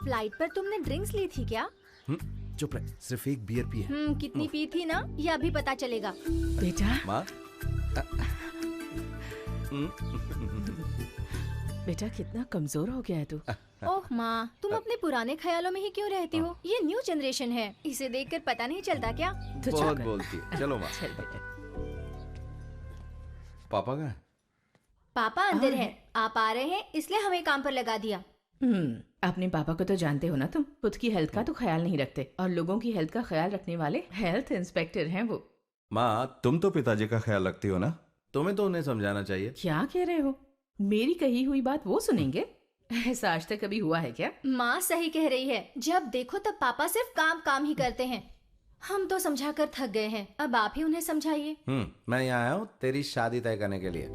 Flight पर तुमने drinks ली थी क्या? चुप रह, सिर्फ एक बियर पी है। कितनी पी थी ना, ये अभी पता चलेगा। बेटा माँ बेटा कितना कमजोर हो गया है तू। ओह माँ, तुम अपने पुराने ख्यालों में ही क्यों रहती हो? ये न्यू जनरेशन है, इसे देखकर पता नहीं चलता क्या? तो बहुत चल बोलती है। चलो माँ। चल बेटा। पापा कहाँ है? पापा अंदर है, आप आ रहे हैं इसलिए हमें काम पर लगा दिया। अपने पापा को तो जानते हो ना तुम, खुद की हेल्थ का तो ख्याल नहीं रखते और लोगों की हेल्थ का ख्याल रखने वाले हेल्थ इंस्पेक्टर हैं वो। माँ तुम तो पिताजी का ख्याल रखती हो ना, तुम्हें तो उन्हें समझाना चाहिए। क्या कह रहे हो? मेरी कही हुई बात वो सुनेंगे? ऐसा आज तक कभी हुआ है क्या? माँ सही कह रही है, जब देखो तब पापा सिर्फ काम काम ही करते हैं। हम तो समझा कर थक गए हैं, अब आप ही उन्हें समझाइए। मैं यहाँ आया हूँ तेरी शादी तय करने के लिए।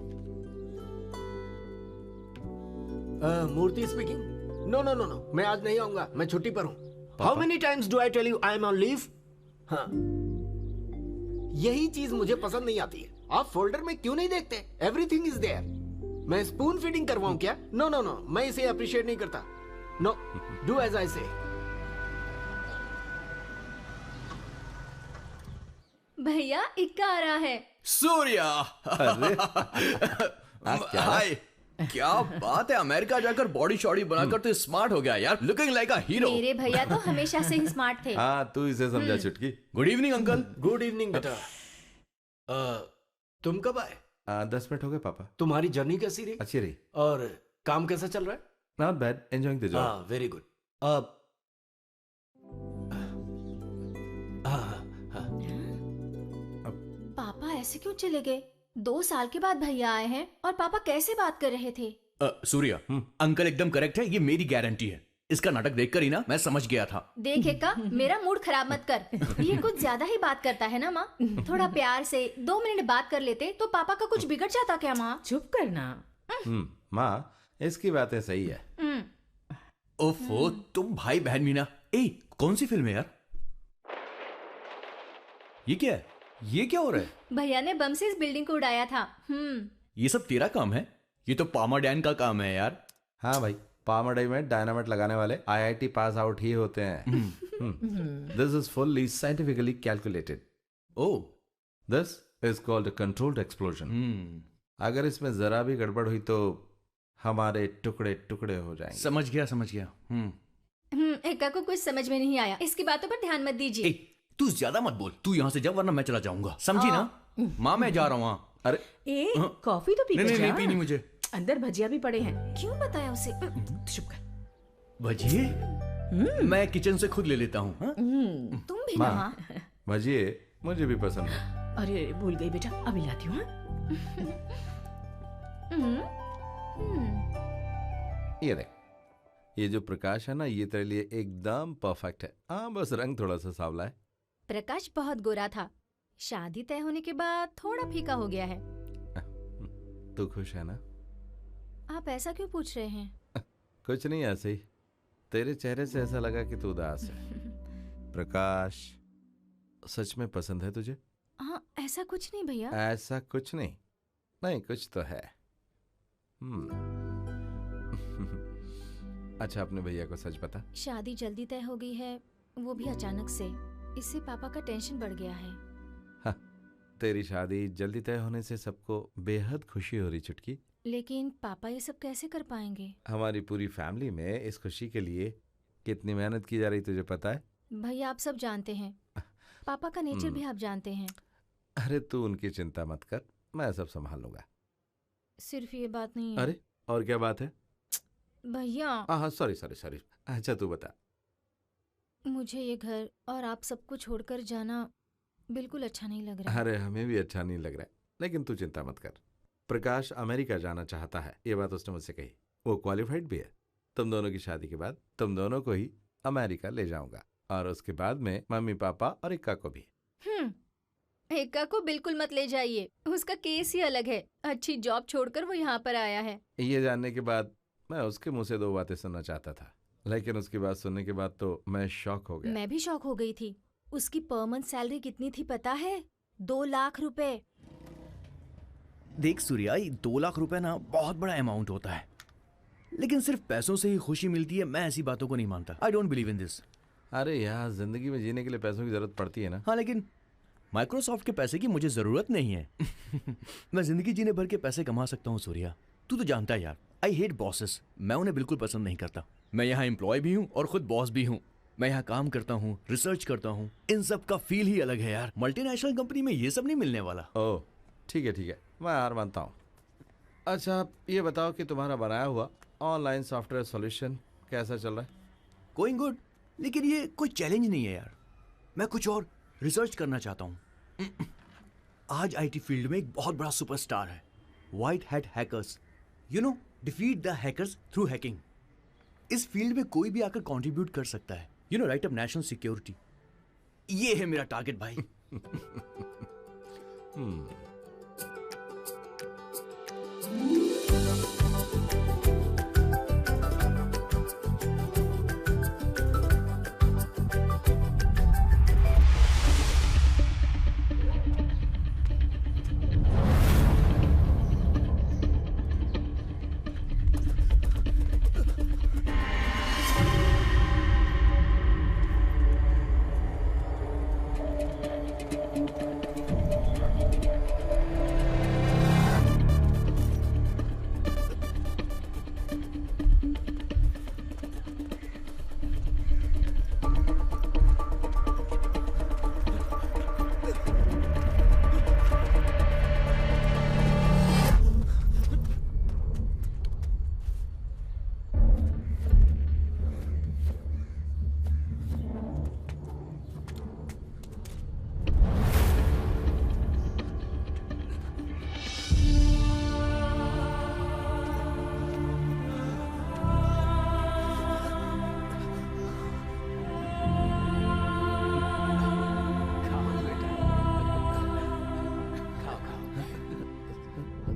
Murthy speaking. No no no no, मैं आज नहीं आऊंगा, मैं छुट्टी पर हूँ। How many times do I tell you I am on leave? हाँ, यही चीज मुझे पसंद नहीं आती है। आप फोल्डर में क्यों नहीं देखते? Everything is there. मैं स्पून फीडिंग करवाऊं क्या? नो नो नो, मैं इसे अप्रिशिएट नहीं करता। नो, डू एज आई से। भैया इक्का आ रहा है। सूर्या। हाय। क्या बात है, अमेरिका जाकर बॉडी शॉडी बनाकर तो स्मार्ट हो गया यार, लुकिंग लाइक अ हीरो। मेरे भैया तो हमेशा से ही स्मार्ट थे। हाँ तू इसे समझा चुटकी। Good evening uncle. Good evening बेटा। तुम कब आए? 10 मिनट हो गए पापा। तुम्हारी जर्नी कैसी रही? अच्छी रही। और काम कैसा चल रहा है? Not bad, enjoying the job. हाँ, वेरी गुड। पापा ऐसे क्यों चले गए? 2 साल के बाद भैया आए हैं और पापा कैसे बात कर रहे थे? सूर्या, अंकल एकदम करेक्ट है, ये मेरी गारंटी है। इसका नाटक देखकर ही ना मैं समझ गया था। देख एक्का, मेरा मूड खराब मत कर। ये कुछ ज्यादा ही बात करता है ना माँ। थोड़ा प्यार से 2 मिनट बात कर लेते तो पापा का कुछ बिगड़ जाता क्या माँ? चुप करना। माँ इसकी बातें सही है। ओफो, तुम भाई बहन मीना। ए, कौन सी फिल्म है यार? ये क्या है? ये क्या हो रहा है? भैया ने बम से इस बिल्डिंग को उड़ाया था। ये सब तेरा काम है? ये तो पामाडैन का काम है यार। हाँ भाई, पामाडई में डायनामाइट लगाने वाले IIT पास आउट ही होते हैं। This is fully scientifically calculated. Oh, this is called a controlled explosion. अगर इसमें जरा भी गड़बड़ हुई तो हमारे टुकड़े टुकड़े हो जाएंगे। समझ गया समझ गया। एक्का को कुछ समझ में नहीं आया, इसकी बातों पर ध्यान मत दीजिए। तू ज्यादा मत बोल, तू यहाँ से जा वरना मैं चला जाऊंगा, समझी ना? माँ मैं जा रहा हूँ वहाँ। अरे कॉफी तो पी नहीं पीनी मुझे। अंदर भजिया भी पड़े हैं। क्यों बताया उसे? चुप कर। भजिए मैं किचन से खुद ले लेता हूँ। तुम भी ना माँ। भजिए मुझे भी पसंद है। अरे भूल गई बेटा, अभी लाती हूँ। ये देख, ये जो प्रकाश है ना, ये तेरे लिए एकदम परफेक्ट है। हाँ बस रंग थोड़ा सा सांवला है। प्रकाश बहुत गोरा था, शादी तय होने के बाद थोड़ा फीका हो गया है। तू खुश है ना? आप ऐसा क्यों पूछ रहे हैं? कुछ नहीं, ऐसे ही। तेरे चेहरे से ऐसा लगा कि तू उदास है। प्रकाश सच में पसंद है तुझे? हाँ, ऐसा कुछ नहीं भैया। ऐसा कुछ नहीं? नहीं कुछ तो है। अच्छा अपने भैया को सच बता। शादी जल्दी तय हो गई है, वो भी अचानक से। इससे पापा का टेंशन बढ़ गया है। हाँ, तेरी शादी जल्दी तय होने से सबको बेहद खुशी हो रही चुटकी। लेकिन पापा ये सब कैसे कर पाएंगे? हमारी पूरी फैमिली में इस खुशी के लिए कितनी मेहनत की जा रही तुझे पता है? भैया आप सब जानते हैं, पापा का नेचर भी आप जानते हैं। अरे तू उनकी चिंता मत कर, मैं सब संभाल लूंगा। सिर्फ ये बात नहीं है। अरे और क्या बात है? भैया हाँ सॉरी सॉरी सॉरी। अच्छा तू बता। मुझे ये घर और आप सबको छोड़कर जाना बिल्कुल अच्छा नहीं लग रहा। अरे हमें भी अच्छा नहीं लग रहा है, लेकिन तू चिंता मत कर। प्रकाश अमेरिका जाना चाहता है, ये बात उसने मुझसे कही। वो क्वालिफाइड भी है। तुम दोनों की शादी के बाद तुम दोनों को ही अमेरिका ले जाऊंगा, और उसके बाद में मम्मी पापा और इक्का को भी। एक्का को बिल्कुल मत ले जाइए, उसका केस ही अलग है। अच्छी जॉब छोड़कर वो यहाँ पर आया है। ये जानने के बाद मैं उसके मुंह से 2 बातें सुनना चाहता था, लेकिन उसकी बात सुनने के बाद तो मैं शॉक हो गया। मैं भी शॉक हो गई थी। उसकी पर मंथ सैलरी कितनी थी पता है? 2 लाख रुपए। देख सूर्या, 2 लाख रुपए ना बहुत बड़ा अमाउंट होता है। लेकिन सिर्फ पैसों से ही खुशी मिलती है, मैं ऐसी बातों को नहीं मानता। I don't believe in this. अरे यार, जिंदगी में जीने के लिए पैसों की जरूरत पड़ती है ना। हाँ, लेकिन माइक्रोसॉफ्ट के पैसे की मुझे जरूरत नहीं है। मैं जिंदगी जीने भर के पैसे कमा सकता हूँ सूर्या। तू तो जानता है यार, आई हेट बॉसेस। मैं उन्हें बिल्कुल पसंद नहीं करता। मैं यहाँ एम्प्लॉय भी हूँ और खुद बॉस भी हूँ। मैं यहाँ काम करता हूँ, रिसर्च करता हूँ, इन सब का फील ही अलग है यार। मल्टीनेशनल कंपनी में ये सब नहीं मिलने वाला। ओह ठीक है, मैं हार मानता हूँ। अच्छा ये बताओ कि तुम्हारा बनाया हुआ ऑनलाइन सॉफ्टवेयर सॉल्यूशन कैसा चल रहा है? गोइंग गुड, लेकिन ये कोई चैलेंज नहीं है यार। मैं कुछ और रिसर्च करना चाहता हूँ। आज आईटी फील्ड में एक बहुत बड़ा सुपरस्टार है, white hat hackers. You know, defeat the hackers through hacking. इस फील्ड में कोई भी आकर कंट्रीब्यूट कर सकता है। You know, right up national security. ये है मेरा टारगेट भाई।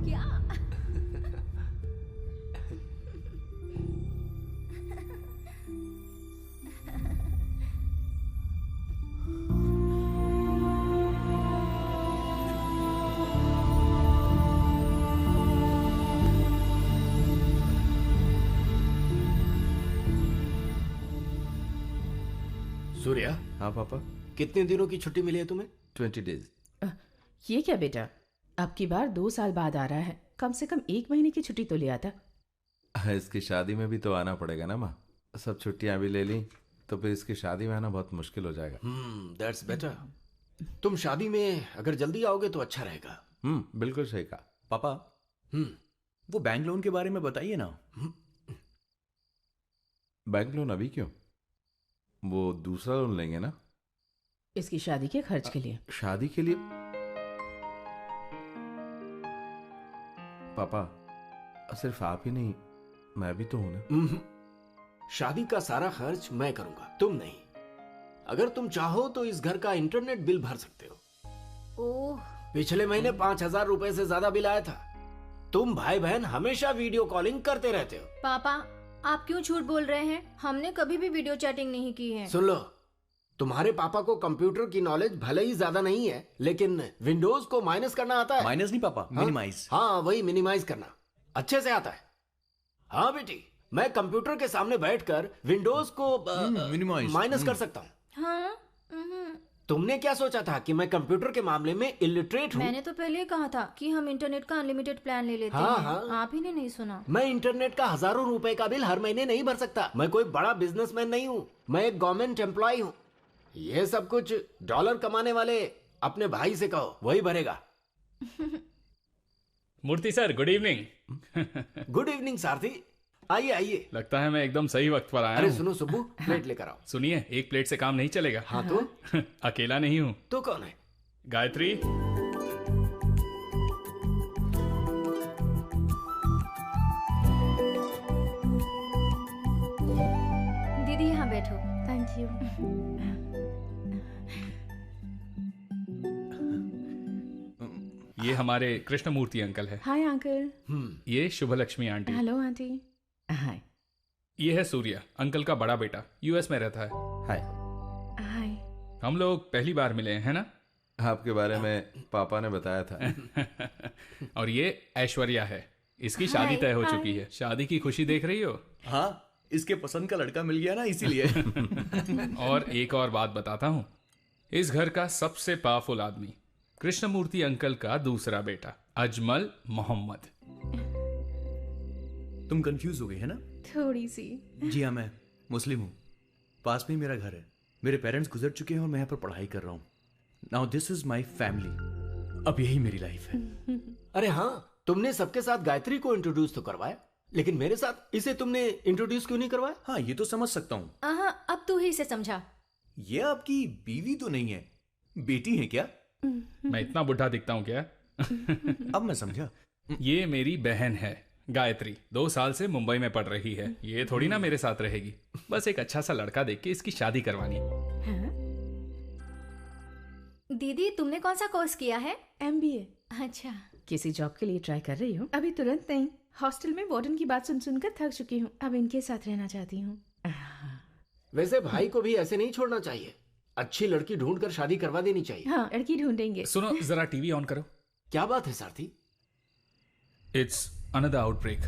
क्या? सूर्या, हाँ पापा। कितने दिनों की छुट्टी मिली है तुम्हें? 20 डेज। ये क्या बेटा, अब की बार 2 साल बाद आ रहा है, कम से कम 1 महीने की छुट्टी तो ले आता। इसकी शादी में भी तो आना पड़ेगा ना माँ। सब छुट्टियां भी ले ली तो फिर इसकी शादी में आना बहुत मुश्किल हो जाएगा। That's better. तुम शादी में अगर जल्दी आओगे तो अच्छा रहेगा। बिल्कुल सही कहा। पापा, वो बैंक लोन के बारे में बताइए ना। बैंक लोन अभी क्यों? वो दूसरा लोन लेंगे ना इसकी शादी के खर्च के लिए। शादी के लिए। पापा सिर्फ आप ही नहीं, मैं भी तो हूं ना। शादी का सारा खर्च मैं करूंगा, तुम नहीं। अगर तुम चाहो तो इस घर का इंटरनेट बिल भर सकते हो। ओह, पिछले महीने 5,000 रुपए से ज्यादा बिल आया था। तुम भाई बहन हमेशा वीडियो कॉलिंग करते रहते हो। पापा आप क्यों झूठ बोल रहे हैं? हमने कभी भी वीडियो चैटिंग नहीं की है। सुन लो, तुम्हारे पापा को कंप्यूटर की नॉलेज भले ही ज्यादा नहीं है, लेकिन विंडोज को माइनस करना आता है। माइनस नहीं पापा, मिनिमाइज। हाँ, वही मिनिमाइज करना अच्छे से आता है। हाँ बेटी, मैं कंप्यूटर के सामने बैठकर विंडोज को मिनिमाइज माइनस कर सकता हूँ। हाँ, तुमने क्या सोचा था कि मैं कंप्यूटर के मामले में इलिटरेट हूँ? मैंने तो पहले ही कहा था कि हम इंटरनेट का अनलिमिटेड प्लान ले लेते हाँ, हैं। हाँ। आप ही ने नहीं सुना। मैं इंटरनेट का हजारों रुपए का बिल हर महीने नहीं भर सकता। मैं कोई बड़ा बिजनेसमैन नहीं हूँ, मैं एक गवर्नमेंट एम्प्लॉय हूँ। ये सब कुछ डॉलर कमाने वाले अपने भाई से कहो, वही भरेगा। Murthy sir, good evening. Good evening Sarathi, आइए आइए। लगता है मैं एकदम सही वक्त पर आया अरे हूँ। सुनो सुब्बू, प्लेट लेकर आओ। सुनिए, एक प्लेट से काम नहीं चलेगा। हाँ तो? अकेला नहीं हूँ। तो कौन है? गायत्री। दीदी यहाँ बैठो। Thank you. ये हमारे कृष्णमूर्ति अंकल है। Hi uncle. ये Subhalakshmi aunty. Hello aunty. Hi. ये है सूर्या, अंकल का बड़ा बेटा, यूएस में रहता है। हाय। हाय। हम लोग पहली बार मिले हैं, है ना? आपके बारे में पापा ने बताया था। और ये ऐश्वर्या है, इसकी शादी हाय, तय हो हाय। चुकी है। शादी की खुशी देख रही हो? हाँ, इसके पसंद का लड़का मिल गया ना, इसीलिए। और एक और बात बताता हूँ, इस घर का सबसे पावरफुल आदमी कृष्णमूर्ति अंकल का दूसरा बेटा अजमल मोहम्मद। तुम कंफ्यूज हो गई है ना? थोड़ी सी। जी हाँ, मैं मुस्लिम हूँ। पास में ही मेरा घर है। मेरे पेरेंट्स गुजर चुके हैं और मैं यहाँ पर पढ़ाई कर रहा हूँ। Now this is my family. अब यही मेरी लाइफ है। अरे हाँ, तुमने सबके साथ गायत्री को इंट्रोड्यूस तो करवाया, लेकिन मेरे साथ इसे तुमने इंट्रोड्यूस क्यों नहीं करवाया? हाँ, ये तो समझ सकता हूँ। अब तू ही इसे समझा। ये आपकी बीवी तो नहीं है, बेटी है क्या? मैं इतना बुढ़ा दिखता हूँ क्या? अब मैं समझा। ये मेरी बहन है गायत्री, 2 साल से मुंबई में पढ़ रही है। ये थोड़ी ना मेरे साथ रहेगी। बस एक अच्छा सा लड़का देख के इसकी शादी करवानी है। दीदी तुमने कौन सा कोर्स किया है? MBA। अच्छा। किसी जॉब के लिए ट्राई कर रही हूँ। अभी तुरंत नहीं। हॉस्टल में वार्डन की बात सुन सुनकर थक चुकी हूँ। अब इनके साथ रहना चाहती हूँ। वैसे भाई को भी ऐसे नहीं छोड़ना चाहिए। अच्छी लड़की ढूंढकर शादी करवा देनी चाहिए। हाँ, लड़की ढूंढेंगे। सुनो, जरा टीवी ऑन करो। क्या बात है Sarathi? It's another outbreak.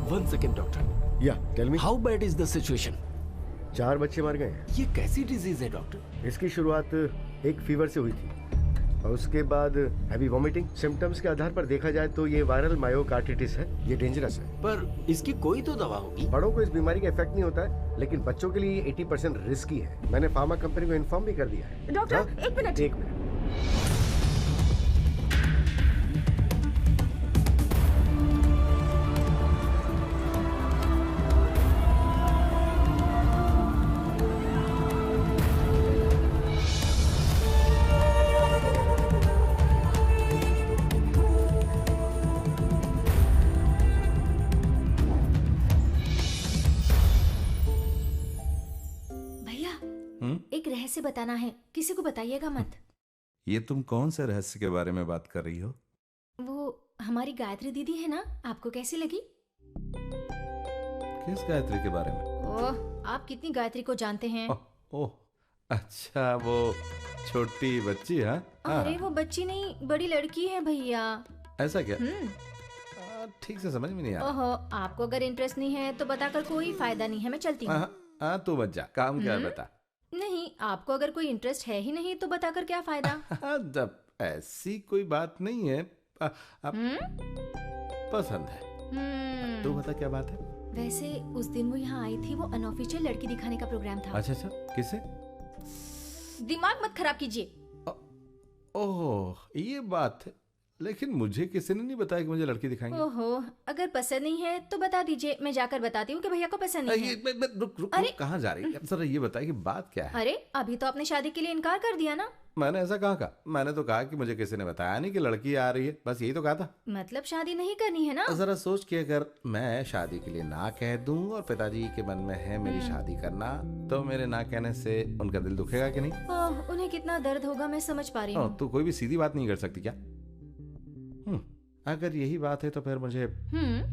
One second, doctor. Yeah tell me. How bad is the situation? 4 बच्चे मर गए हैं। ये कैसी डिजीज है डॉक्टर? इसकी शुरुआत एक फीवर से हुई थी और उसके बाद हैवी वॉमिटिंग। सिम्टम्स के आधार पर देखा जाए तो ये वायरल मायोकार्डिटिस है। ये डेंजरस है। पर इसकी कोई तो दवा होगी। बड़ों को इस बीमारी का इफेक्ट नहीं होता है, लेकिन बच्चों के लिए 80% रिस्की है। मैंने फार्मा कंपनी को इन्फॉर्म भी कर दिया है। डॉक्टर, हाँ? 1 मिनट। 1 मिनट। भैया एक रहस्य बताना है, किसी को बताइएगा मत। ये तुम कौन से रहस्य के बारे में बात कर रही हो? वो हमारी गायत्री दीदी है ना, आपको कैसी लगी? किस गायत्री के बारे में? ओह, आप कितनी गायत्री को जानते हैं? ओह, अच्छा, वो छोटी बच्ची। हाँ अरे वो बच्ची नहीं, बड़ी लड़की है भैया। ऐसा क्या? ठीक से समझ में नहीं आ रहा। ओहो, आपको अगर इंटरेस्ट नहीं है तो बताकर कोई फायदा नहीं है, मैं चलती हूँ। हाँ, तू बच जा। काम क्या है बता। नहीं, आपको अगर कोई इंटरेस्ट है ही नहीं तो बताकर क्या फायदा? जब ऐसी कोई बात नहीं है। पसंद है। तू बता क्या बात है? वैसे उस दिन वो यहाँ आई थी, वो अनऑफिशियल लड़की दिखाने का प्रोग्राम था। अच्छा, किसे? दिमाग मत खराब कीजिए। ओह, ये बात है। लेकिन मुझे किसी ने नहीं बताया कि मुझे लड़की दिखाएंगे। ओहो, अगर पसंद नहीं है तो बता दीजिए, मैं जाकर बताती हूँ कि भैया को पसंद नहीं है। रुक, अरे! कहाँ जा रही है? जरा ये बताइए कि बात क्या है? अरे अभी तो आपने शादी के लिए इनकार कर दिया ना। मैंने ऐसा कहाँ कहा? मैंने तो कहा कि मुझे किसी ने बताया नहीं कि लड़की आ रही है, बस यही तो कहा था। मतलब शादी नहीं करनी है ना? जरा सोच के, अगर मैं शादी के लिए ना कह दूं और पिताजी के मन में है मेरी शादी करना, तो मेरे ना कहने से उनका दिल दुखेगा कि नहीं? ओह, उन्हें कितना दर्द होगा मैं समझ पा रही हूँ। तू कोई भी सीधी बात नहीं कर सकती क्या? अगर यही बात है तो फिर मुझे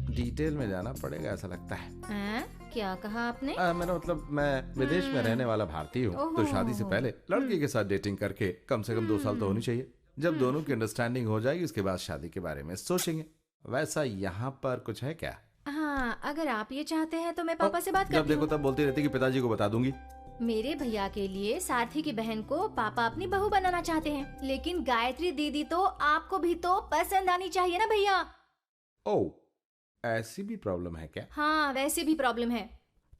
डिटेल में जाना पड़ेगा, ऐसा लगता है। क्या कहा आपने? मैंने मतलब, मैं विदेश में रहने वाला भारतीय हूँ, तो शादी से पहले लड़की के साथ डेटिंग करके कम से कम 2 साल तो होनी चाहिए। जब दोनों की अंडरस्टैंडिंग हो जाएगी, उसके बाद शादी के बारे में सोचेंगे। वैसा यहाँ पर कुछ है क्या? हाँ, अगर आप ये चाहते हैं तो मैं पापा से बात जब करती देखो हूँ। तब बोलती रहती कि पिताजी को बता दूंगी। मेरे भैया के लिए सारथी की बहन को पापा अपनी बहू बनाना चाहते हैं, लेकिन गायत्री दीदी तो आपको भी तो पसंद आनी चाहिए ना भैया। ओह, ऐसी भी प्रॉब्लम है क्या? हाँ, वैसे भी प्रॉब्लम है।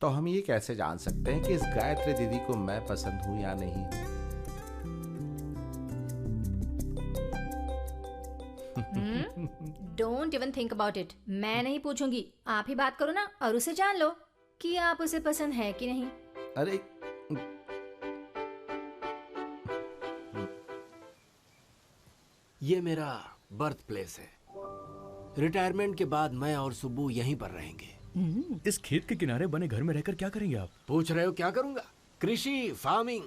तो हम ये कैसे जान सकते हैं कि इस गायत्री दीदी को मैं पसंद हूँ या नहीं? Don't even think about it. मैं नहीं पूछूंगी, आप ही बात करो ना और उसे जान लो कि आप उसे पसंद है कि नहीं। अरे ये मेरा बर्थ प्लेस है। रिटायरमेंट के बाद मैं और सुब्बू यहीं पर रहेंगे। इस खेत के किनारे बने घर में रहकर क्या करेंगे आप? पूछ रहे हो क्या करूंगा? कृषि, फार्मिंग।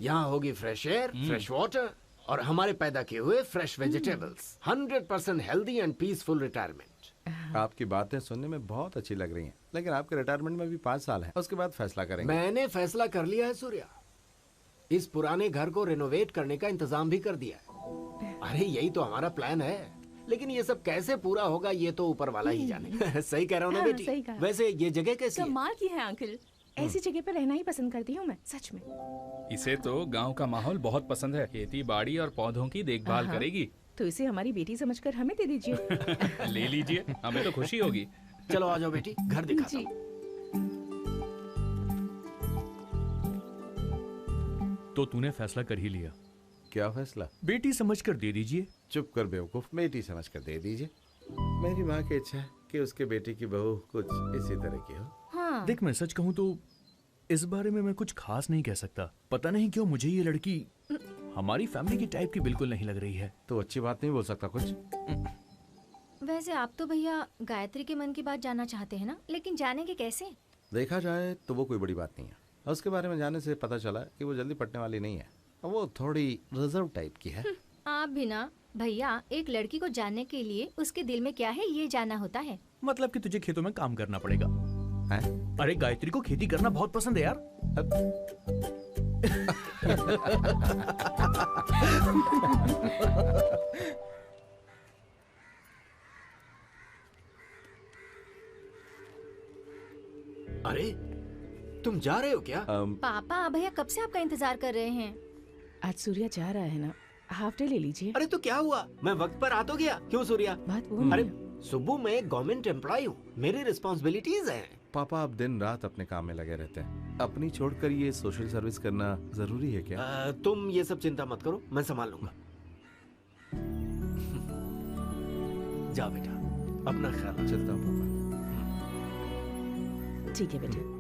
यहाँ होगी फ्रेश एयर, फ्रेश वाटर और हमारे पैदा किए हुए fresh vegetables. 100% healthy and peaceful retirement. आपकी बातें सुनने में बहुत अच्छी लग रही हैं, लेकिन आपके रिटायरमेंट में भी 5 साल हैं, उसके बाद फैसला करेंगे। मैंने फैसला कर लिया है सूर्या। इस पुराने घर को रिनोवेट करने का इंतजाम भी कर दिया है। अरे यही तो हमारा प्लान है, लेकिन ये सब कैसे पूरा होगा ये तो ऊपर वाला ही जाने। सही कह रहा हूँ ना हाँ, बेटी? सही कहा। वैसे ये जगह कैसी है? कमाल की है अंकल, ऐसी जगह पर रहना ही पसंद करती हूँ मैं, सच में। इसे तो गांव का माहौल बहुत पसंद है। खेती बाड़ी और पौधों की देखभाल हाँ। करेगी। तो इसे हमारी बेटी समझकर हमें दे दीजिए। ले लीजिए, हमें तो खुशी होगी। चलो आ जाओ बेटी, घर दिखाता जी। हूँ। तो तूने फैसला कर ही लिया? क्या फैसला? बेटी समझकर दे दीजिए। चुप कर बेवकूफ, बेटी समझ कर दे दीजिए। मेरी माँ की इच्छा है कि उसके बेटी की बहू कुछ इसी तरह की हो। हाँ। देख, मैं सच कहूँ तो इस बारे में मैं कुछ खास नहीं कह सकता। पता नहीं क्यों मुझे ये लड़की हमारी फैमिली की टाइप की बिल्कुल नहीं लग रही है। तो अच्छी बात नहीं बोल सकता कुछ? वैसे आप तो भैया गायत्री के मन की बात जानना चाहते हैं ना, लेकिन जानेंगे कैसे? देखा जाए तो वो कोई बड़ी बात नहीं है। उसके बारे में जानने से पता चला कि वो जल्दी पटने वाली नहीं है, वो थोड़ी रिजर्व टाइप की है। आप भी ना भैया, एक लड़की को जानने के लिए उसके दिल में क्या है ये जानना होता है। मतलब कि तुझे खेतों में काम करना पड़ेगा। हैं? अरे गायत्री को खेती करना बहुत पसंद है यार। अरे तुम जा रहे हो क्या? पापा भैया कब से आपका इंतजार कर रहे हैं। आज सूर्या जा रहा है ना, हाफ डे ले लीजिए। अरे तो क्या हुआ, मैं वक्त पर आ तो गया। क्यों सूर्या? बात वो अरे नहीं। सुबह मैं गवर्नमेंट एम्प्लॉय हूँ, मेरी रिस्पॉन्सिबिलिटीज हैं। पापा आप दिन रात अपने काम में लगे रहते हैं, अपनी छोड़कर ये सोशल सर्विस करना जरूरी है क्या? तुम ये सब चिंता मत करो, मैं संभाल लूंगा। जा बेटा, अपना ख्याल रख। चलता हूँ पापा। ठीक है बेटा।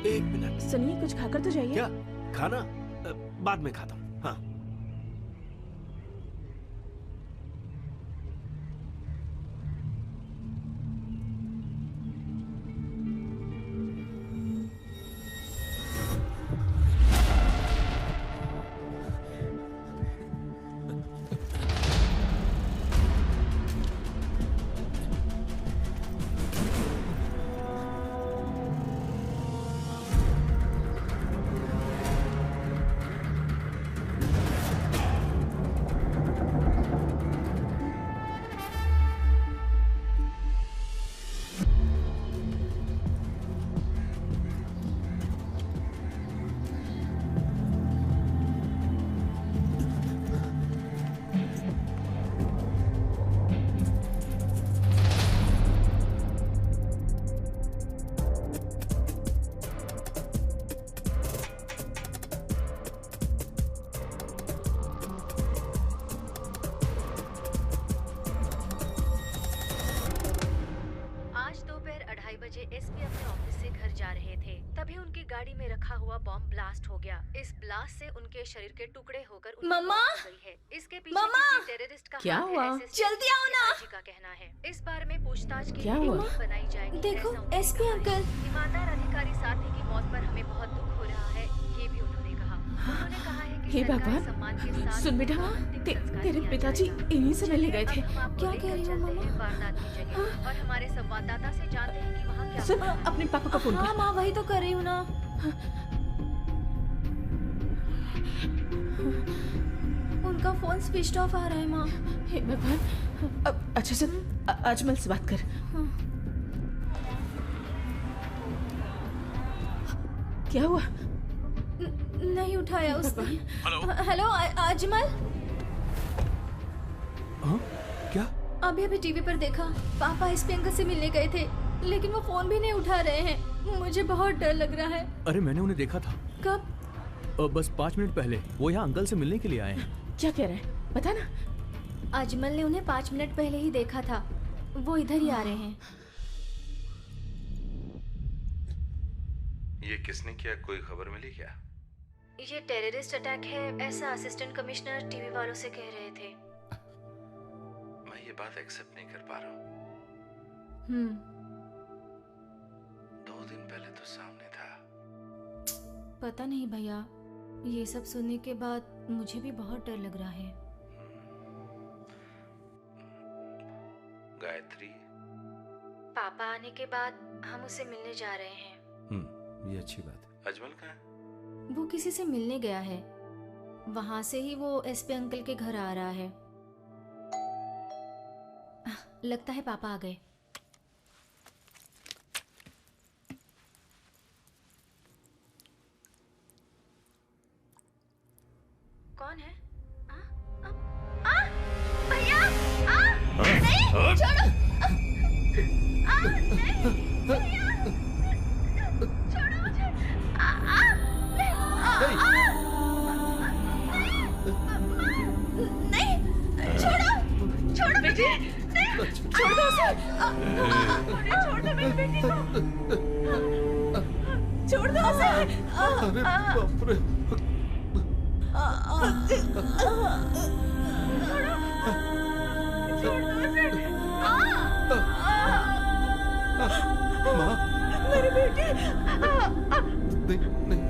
एक मिनट। सुनिए, कुछ खाकर तो जाइए। क्या खाना? बाद में खाता हूँ। हाँ। एसपी अपने ऑफिस से घर जा रहे थे, तभी उनकी गाड़ी में रखा हुआ बॉम्ब ब्लास्ट हो गया। इस ब्लास्ट से उनके शरीर के टुकड़े होकर उनकी मम्मा! मौत हो गई है। इसके पीछे मम्मा! किसी टेररिस्ट का क्या हाथ है, हुआ? ऐसे जल्दी आओ ना! जी का कहना है। इस बारे में पूछताछ के क्या लिए हुआ? टीम बनाई जाएगी। देखो, ऐसा उन्होंने एसपी कहा है। अंकल। ईमानदार अधिकारी साथी की मौत पर हमें बहुत दुख हो रहा है, ये भी उन्होंने कहा। उन्होंने कहा है कि हे सरकारी भगवान, सम्मान के साथ सुन बेटा, अंतिम संस्कार तेरे किया पिताजी जाएगा। इन्हीं से मिलने गए थे। अब हम आपको क्या लेकर कह रही हो, चलते मम्मा? हैं वारदात की जगह और हमारे संवाददाता से जानते हैं कि वहाँ क्या सुन, हुआ। अपने पापा को फोन हाँ कर। माँ, वही तो कर रही हूँ ना। उनका फोन स्विच ऑफ आ रहा है माँ। हे भगवान, अब अच्छा सुन, अजमल से बात कर। क्या हुआ? नहीं उठाया उसने। हेलो अजमल। हाँ? क्या? अभी अभी टीवी पर देखा, पापा एसपी अंकल से मिलने गए थे, लेकिन वो फोन भी नहीं उठा रहे हैं। मुझे बहुत डर लग रहा है। अरे मैंने उन्हें देखा था। कब? बस 5 मिनट पहले वो यहाँ अंकल से मिलने के लिए आए हैं। क्या कह रहे हैं, बता ना। अजमल ने उन्हें 5 मिनट पहले ही देखा था, वो इधर ही आ रहे हैं। ये किसने किया, कोई खबर मिली क्या? ये टेररिस्ट अटैक है, ऐसा असिस्टेंट कमिश्नर टीवी वालों से कह रहे थे। बात एक्सेप्ट नहीं कर पा रहा हूँ। 2 दिन पहले तो सामने था। पता नहीं भैया, ये सब सुनने के बाद मुझे भी बहुत डर लग रहा है। गायत्री, पापा आने के बाद हम उससे मिलने जा रहे हैं। ये अच्छी बात है। अजमल कहाँ है? वो किसी से मिलने गया है, वहां से ही वो एसपी अंकल के घर आ रहा है। लगता है पापा आ गए। कौन है? भैया! नहीं, छोड़ो! नहीं, भैया! छोड़ो मुझे! नहीं, छोड़ो! छोड़ो बेटी! छोड़ दो उसे! छोड़ दो मेरी बेटी को! छोड़ दो उसे! अरे बाप रे! माँ, मेरी बेटी! नहीं,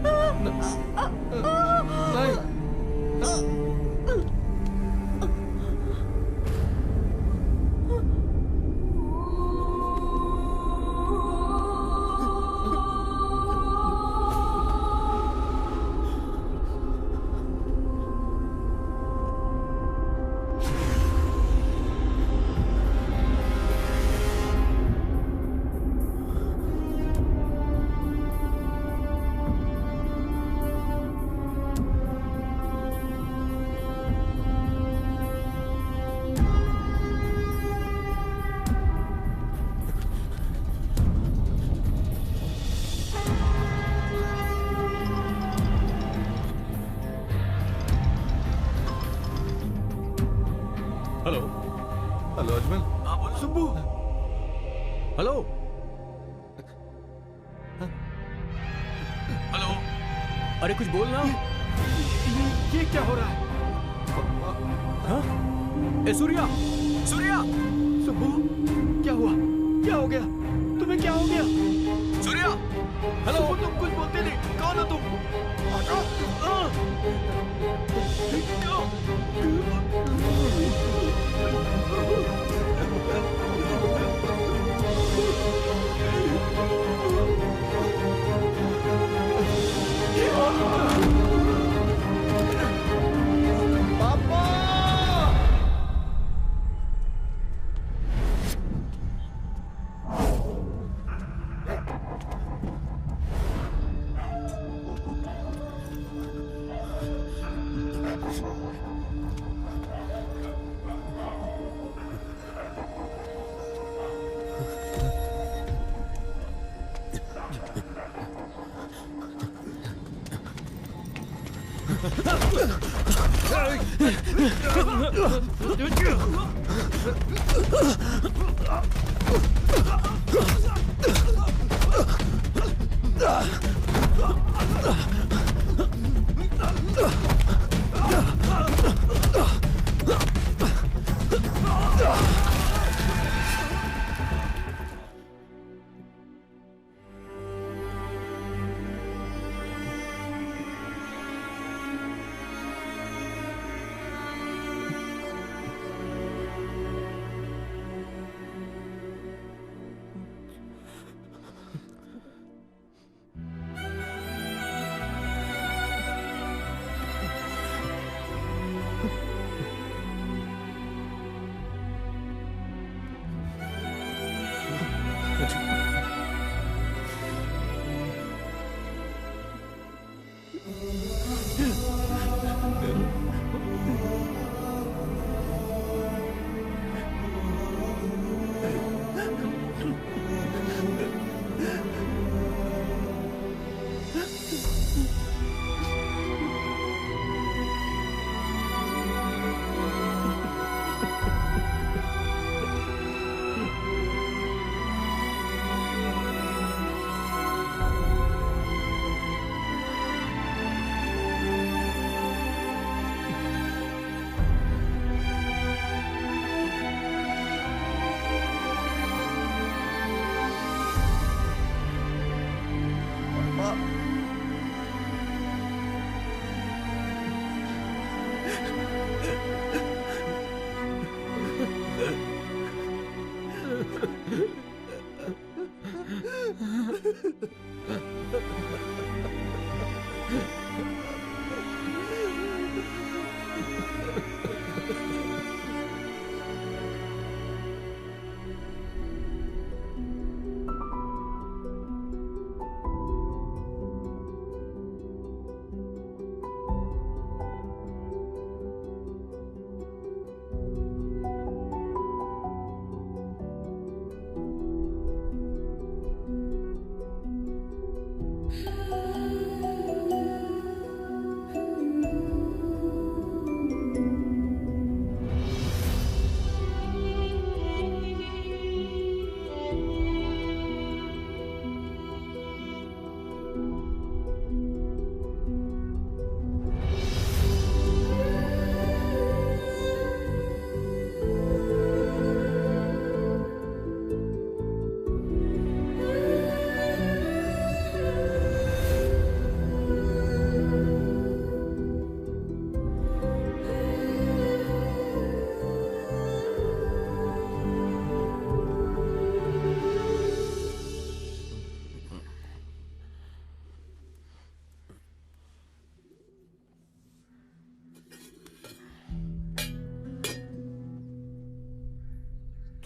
hello Ajmal. Subbu, hello. Hello, अरे कुछ बोल ना। ये क्या हो रहा है? हाँ? ए सूर्या, सूर्या! सुब्बू, क्या हुआ? क्या हो गया? तुम्हें क्या हो गया? सूर्या! हेलो! सुब्बू, तुम कुछ बोलते नहीं। कौन हो तुम?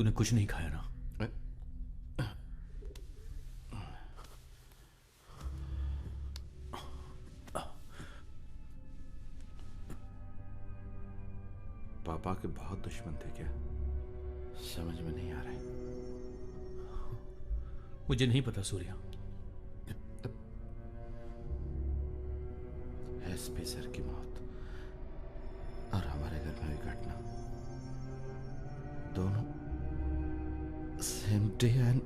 तूने कुछ नहीं खाया ना? पापा के बहुत दुश्मन थे क्या? समझ में नहीं आ रहा है। मुझे नहीं पता सूर्या। एसपी सर की मौत और हमारे घर में हुई घटना, दोनों same day and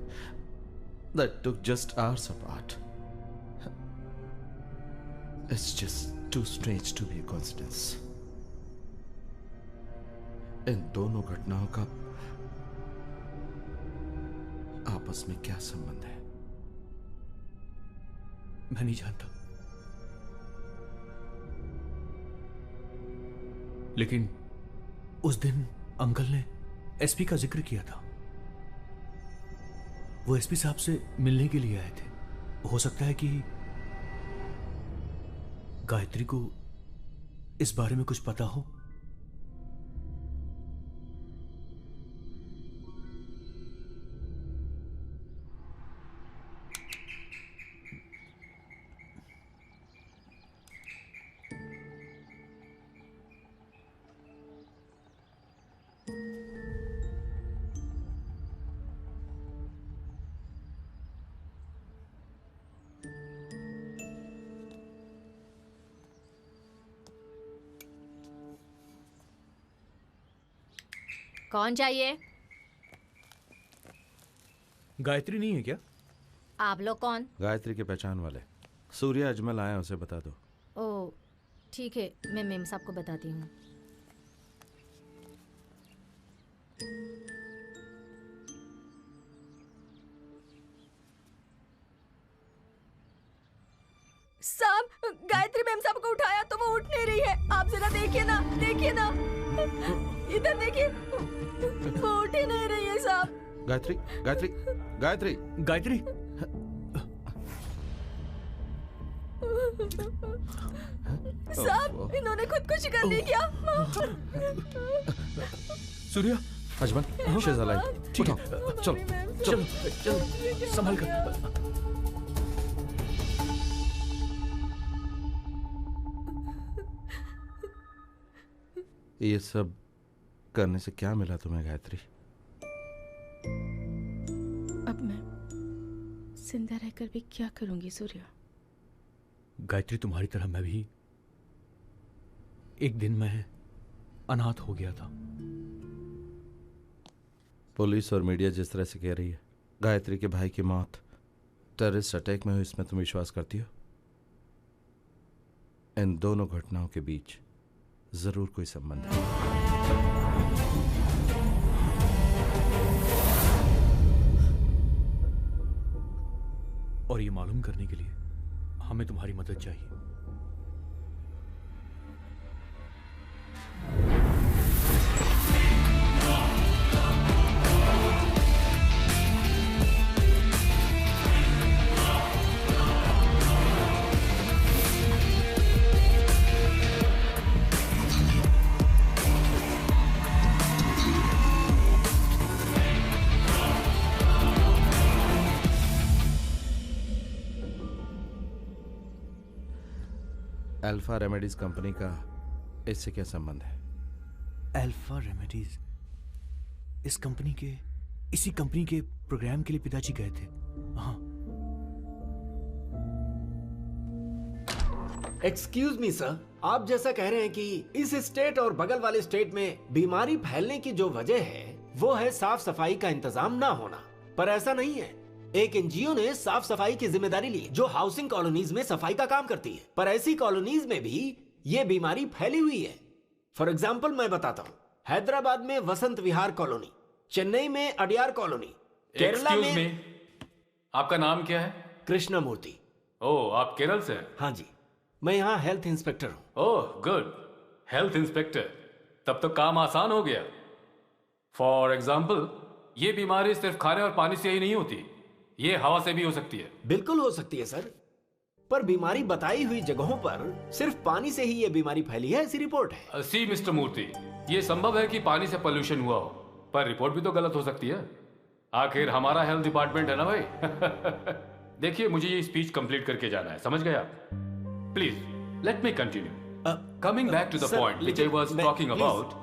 that took just hours apart. It's just too strange to be a coincidence. इन दोनों घटनाओं का आपस में क्या संबंध है? मैं नहीं जानता, लेकिन उस दिन अंकल ने एसपी का जिक्र किया था। वो एसपी साहब से मिलने के लिए आए थे। हो सकता है कि गायत्री को इस बारे में कुछ पता हो। कौन चाहिए? गायत्री नहीं है क्या? आप लोग कौन? गायत्री के पहचान वाले सूर्या अजमल आया, उसे बता दो। ओ ठीक है, मैं मेम साहब को बताती हूँ। साहब, गायत्री मैम साहब को उठाया तो वो उठ नहीं रही है। आप जरा देखिए ना, देखिए ना, इधर देखिए, वो उठ ही नहीं रही है साहब। गायत्री, गायत्री, गायत्री, गायत्री। साहब, इन्होंने खुदकुशी कर ली क्या? Surya, Ajmal, she is alive. ठीक है, चलो चलो चलो, संभाल कर। ये सब करने से क्या मिला तुम्हें गायत्री? अब मैं जिंदा रहकर भी क्या करूंगी सूर्या? गायत्री, तुम्हारी तरह मैं भी एक दिन मैं अनाथ हो गया था। पुलिस और मीडिया जिस तरह से कह रही है गायत्री के भाई की मौत टेररिस्ट अटैक में हुई, इसमें तुम विश्वास करती हो? इन दोनों घटनाओं के बीच जरूर कोई संबंध है। और ये मालूम करने के लिए हमें तुम्हारी मदद चाहिए। अल्फा रेमेडीज कंपनी का इससे क्या संबंध है? अल्फा रेमेडीज इसी कंपनी के प्रोग्राम के लिए पिताजी गए थे। हाँ। एक्सक्यूज मी सर, आप जैसा कह रहे हैं कि इस स्टेट और बगल वाले स्टेट में बीमारी फैलने की जो वजह है वो है साफ सफाई का इंतजाम ना होना, पर ऐसा नहीं है। एक एनजीओ ने साफ सफाई की जिम्मेदारी ली जो हाउसिंग कॉलोनीज में सफाई का काम करती है, पर ऐसी कॉलोनीज में भी ये बीमारी फैली हुई है। फॉर एग्जाम्पल मैं बताता हूँ, हैदराबाद में वसंत विहार कॉलोनी, चेन्नई में अडियार कॉलोनी, केरला में। आपका नाम क्या है? कृष्णा मूर्ति। ओह, आप केरल से हैं? हाँ जी, मैं यहाँ हेल्थ इंस्पेक्टर हूँ। ओह गुड, हेल्थ इंस्पेक्टर, तब तो काम आसान हो गया। फॉर एग्जाम्पल, ये बीमारी सिर्फ खाने और पानी से ही नहीं होती, ये हवा से भी हो सकती है। बिल्कुल हो सकती है सर, पर बीमारी बताई हुई जगहों पर सिर्फ पानी से ही ये बीमारी फैली है, ऐसी रिपोर्ट है। सी मिस्टर मूर्ति, ये संभव है कि पानी से पोल्यूशन हुआ हो, पर रिपोर्ट भी तो गलत हो सकती है। आखिर हमारा हेल्थ डिपार्टमेंट है ना भाई। देखिए, मुझे ये स्पीच कंप्लीट करके जाना है, समझ गए आप? Please let me continue. Coming back to the point which I was talking about.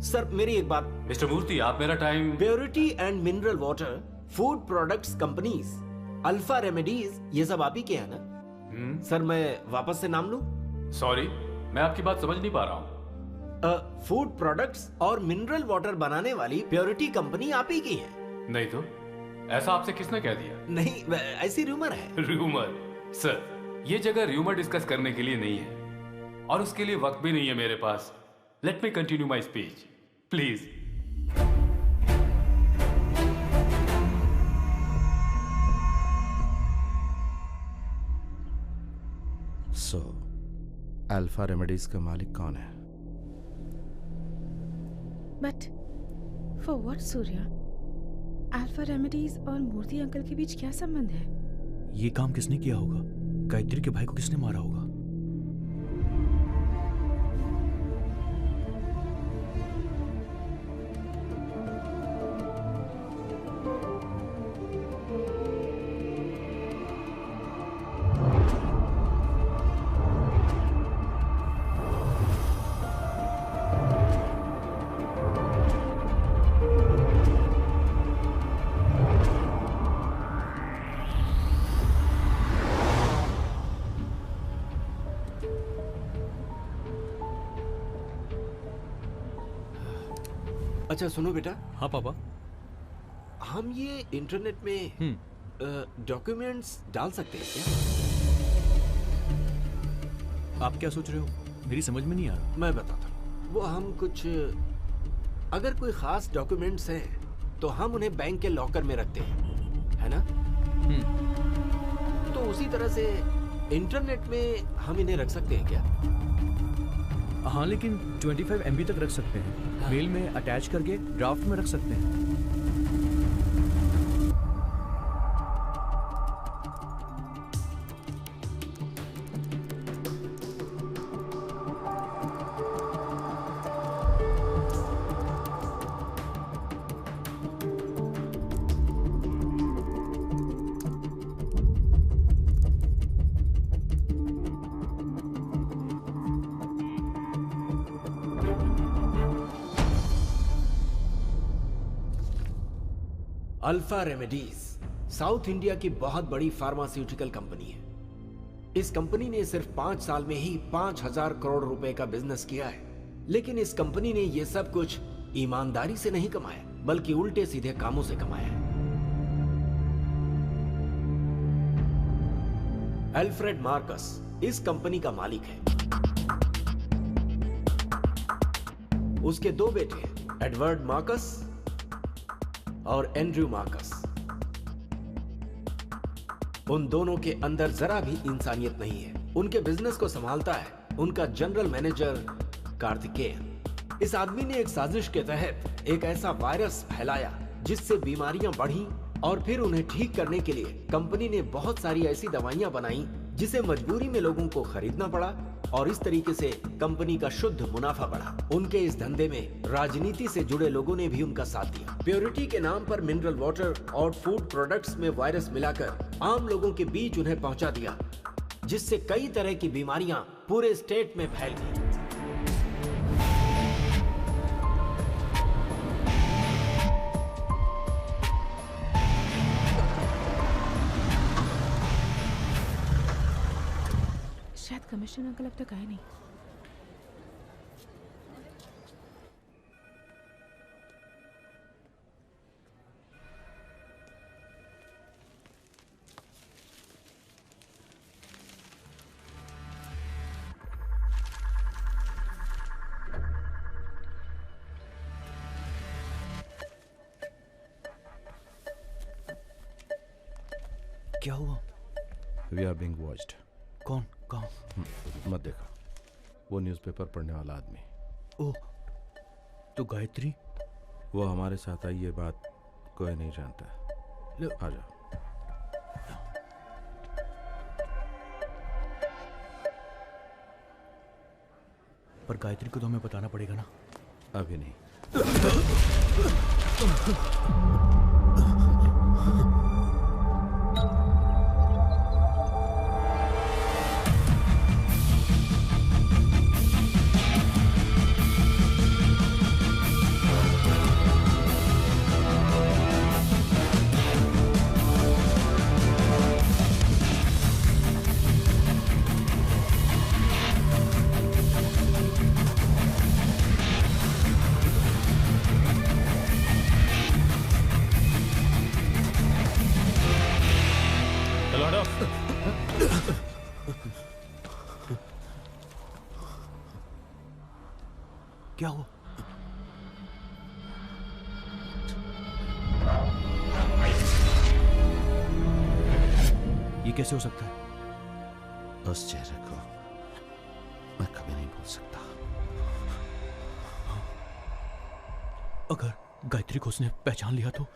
Sir मेरी एक बात। मिस्टर मूर्ति, आप मेरा time. Purity and mineral water, food products companies, alpha remedies, ये सब आप ही के हैं ना? सर मैं वापस से नाम लूं? सॉरी, मैं आपकी बात समझ नहीं पा रहा हूं। फूड प्रोडक्ट्स और मिनरल वाटर बनाने वाली प्योरिटी कंपनी आप ही की है? नहीं तो, ऐसा आपसे किसने कह दिया? नहीं, ऐसी रूमर है। रूमर? सर, ये जगह रूमर डिस्कस करने के लिए नहीं है, और उसके लिए वक्त भी नहीं है मेरे पास। Let me continue my speech please. So Alpha Remedies का मालिक कौन है? But for what Surya? Alpha Remedies और मूर्ति अंकल के बीच क्या संबंध है? ये काम किसने किया होगा? गायत्री के भाई को किसने मारा होगा? अच्छा सुनो बेटा। हाँ पापा। हम ये इंटरनेट में डॉक्यूमेंट्स डाल सकते हैं क्या? आप क्या सोच रहे हो? मेरी समझ में नहीं आ रहा। मैं बताता हूँ। वो हम कुछ, अगर कोई खास डॉक्यूमेंट्स हैं तो हम उन्हें बैंक के लॉकर में रखते हैं, है ना? तो उसी तरह से इंटरनेट में हम इन्हें रख सकते हैं क्या? हाँ, लेकिन 25 MB तक रख सकते हैं। हाँ। मेल में अटैच करके ड्राफ्ट में रख सकते हैं। अल्फा रेमेडीज साउथ इंडिया की बहुत बड़ी फार्मास्यूटिकल कंपनी है। इस कंपनी ने सिर्फ 5 साल में ही 5000 करोड़ रुपए का बिजनेस किया है। लेकिन इस कंपनी ने यह सब कुछ ईमानदारी से नहीं कमाया, बल्कि उल्टे सीधे कामों से कमाया है। अल्फ्रेड मार्कस इस कंपनी का मालिक है। उसके 2 बेटे हैं, एडवर्ड मार्कस और एंड्रयू मार्कस। उन दोनों के अंदर जरा भी इंसानियत नहीं है। उनके बिजनेस को संभालता है उनका जनरल मैनेजर कार्तिकेयन। इस आदमी ने एक साजिश के तहत एक ऐसा वायरस फैलाया जिससे बीमारियां बढ़ी, और फिर उन्हें ठीक करने के लिए कंपनी ने बहुत सारी ऐसी दवाइयां बनाई जिसे मजबूरी में लोगों को खरीदना पड़ा, और इस तरीके से कंपनी का शुद्ध मुनाफा बढ़ा। उनके इस धंधे में राजनीति से जुड़े लोगों ने भी उनका साथ दिया। प्योरिटी के नाम पर मिनरल वाटर और फूड प्रोडक्ट्स में वायरस मिलाकर आम लोगों के बीच उन्हें पहुंचा दिया, जिससे कई तरह की बीमारियां पूरे स्टेट में फैल गई। शायद कमिश्नर अंकल अब तक आए नहीं। क्या हुआ? We are being watched. कौन? कहाँ? मत देखो, वो न्यूज़पेपर पढ़ने वाला आदमी। ओह, तो गायत्री? वो हमारे साथ आई, ये बात कोई नहीं जानता। आ जाओ। पर गायत्री को तो हमें बताना पड़ेगा ना। अभी नहीं। क्या हुआ? ये कैसे हो सकता है? उस चेहरे को मैं कभी नहीं भूल सकता। अगर गायत्री को उसने पहचान लिया तो?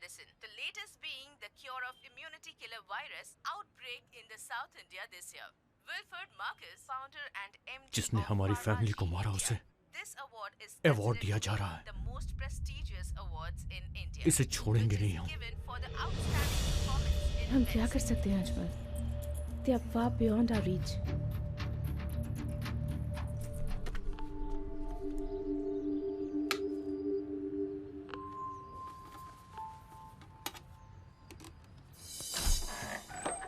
medicine. The latest being the cure of immunity killer virus outbreak in the South India this year. Wilfred Marcus, founder and MD जिसने of हमारी Pharma फैमिली को G मारा, India. उसे This award is award दिया जा रहा है. the most prestigious awards in India. इसे छोड़ेंगे which is नहीं हम. given for the outstanding performance in हम क्या medicine. कर सकते हैं Ajmal? They are far beyond our reach.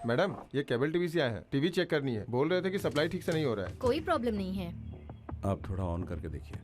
Madam, ये केबल टीवी से आए हैं, टीवी चेक करनी है। बोल रहे थे कि सप्लाई ठीक से नहीं हो रहा है। कोई प्रॉब्लम नहीं है। आप थोड़ा ऑन करके देखिए।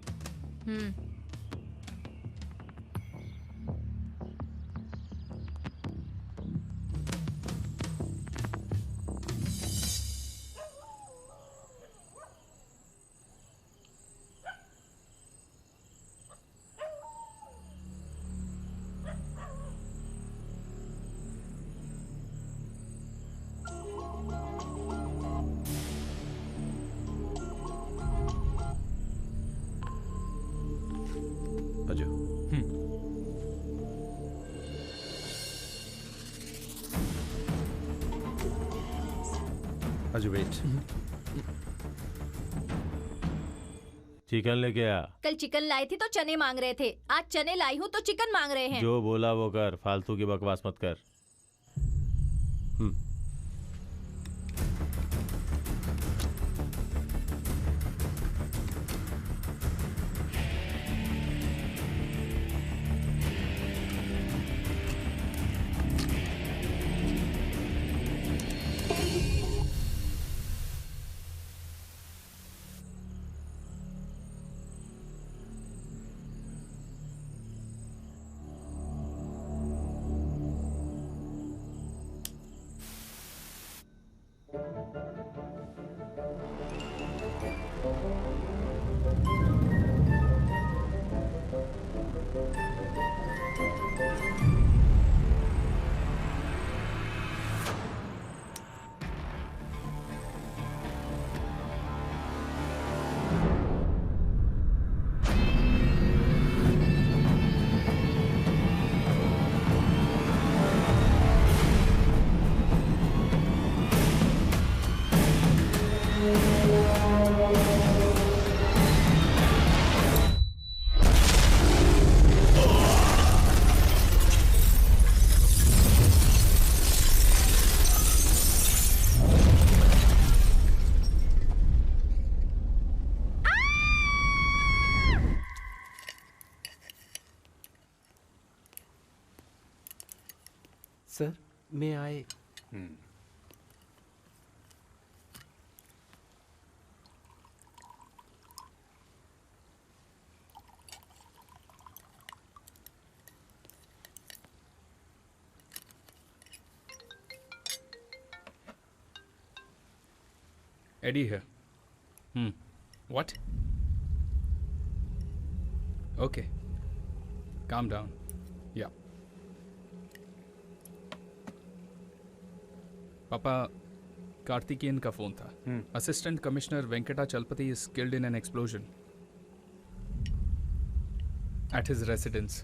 अजय अजय वेट। चिकन लेके आ। कल चिकन लाई थी तो चने मांग रहे थे, आज चने लाई हूँ तो चिकन मांग रहे हैं। जो बोला वो कर, फालतू की बकवास मत कर। Sir, may I? Eddie here. What? Okay. Calm down. Yeah. पापा, कार्तिकेयन का फोन था। Assistant commissioner Venkata Chalapathi is killed in an explosion at his residence.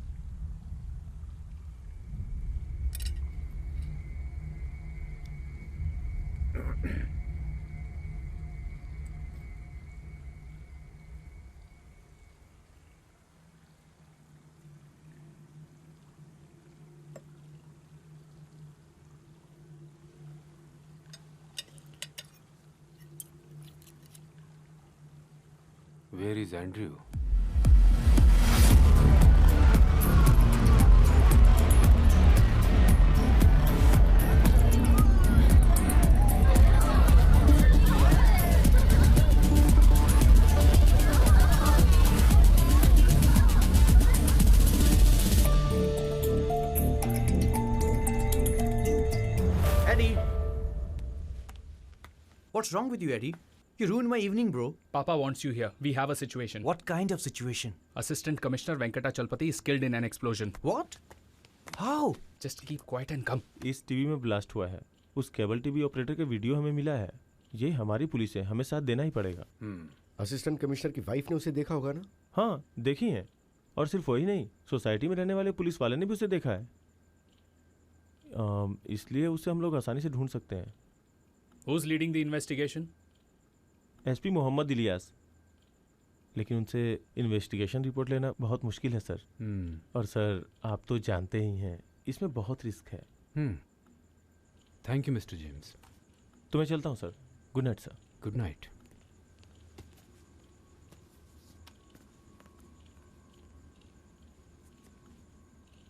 Where is Andrew? Eddie! What's wrong with you, Eddie? You ruined my evening, bro. Papa wants you here. We have a situation. What kind of situation? Assistant Commissioner Venkata Chalpati is killed in an explosion. What? How? Just keep quiet and come. इस TV में blast हुआ है। उस cable TV operator का video हमें मिला है। ये हमारी पुलिस है, हमें साथ देना ही पड़ेगा। असिस्टेंट कमिश्नर की वाइफ ने उसे देखा होगा ना? हाँ, देखी है। और सिर्फ वही नहीं, सोसाइटी में रहने वाले पुलिस वाले ने भी उसे देखा है। इसलिए उसे हम लोग आसानी से ढूंढ सकते हैं। Who's leading the investigation? SP Mohammed Ilyas. लेकिन उनसे इन्वेस्टिगेशन रिपोर्ट लेना बहुत मुश्किल है सर। और सर आप तो जानते ही हैं इसमें बहुत रिस्क है। Thank you mister James. तो मैं चलता हूँ sir. Good night sir. Good night.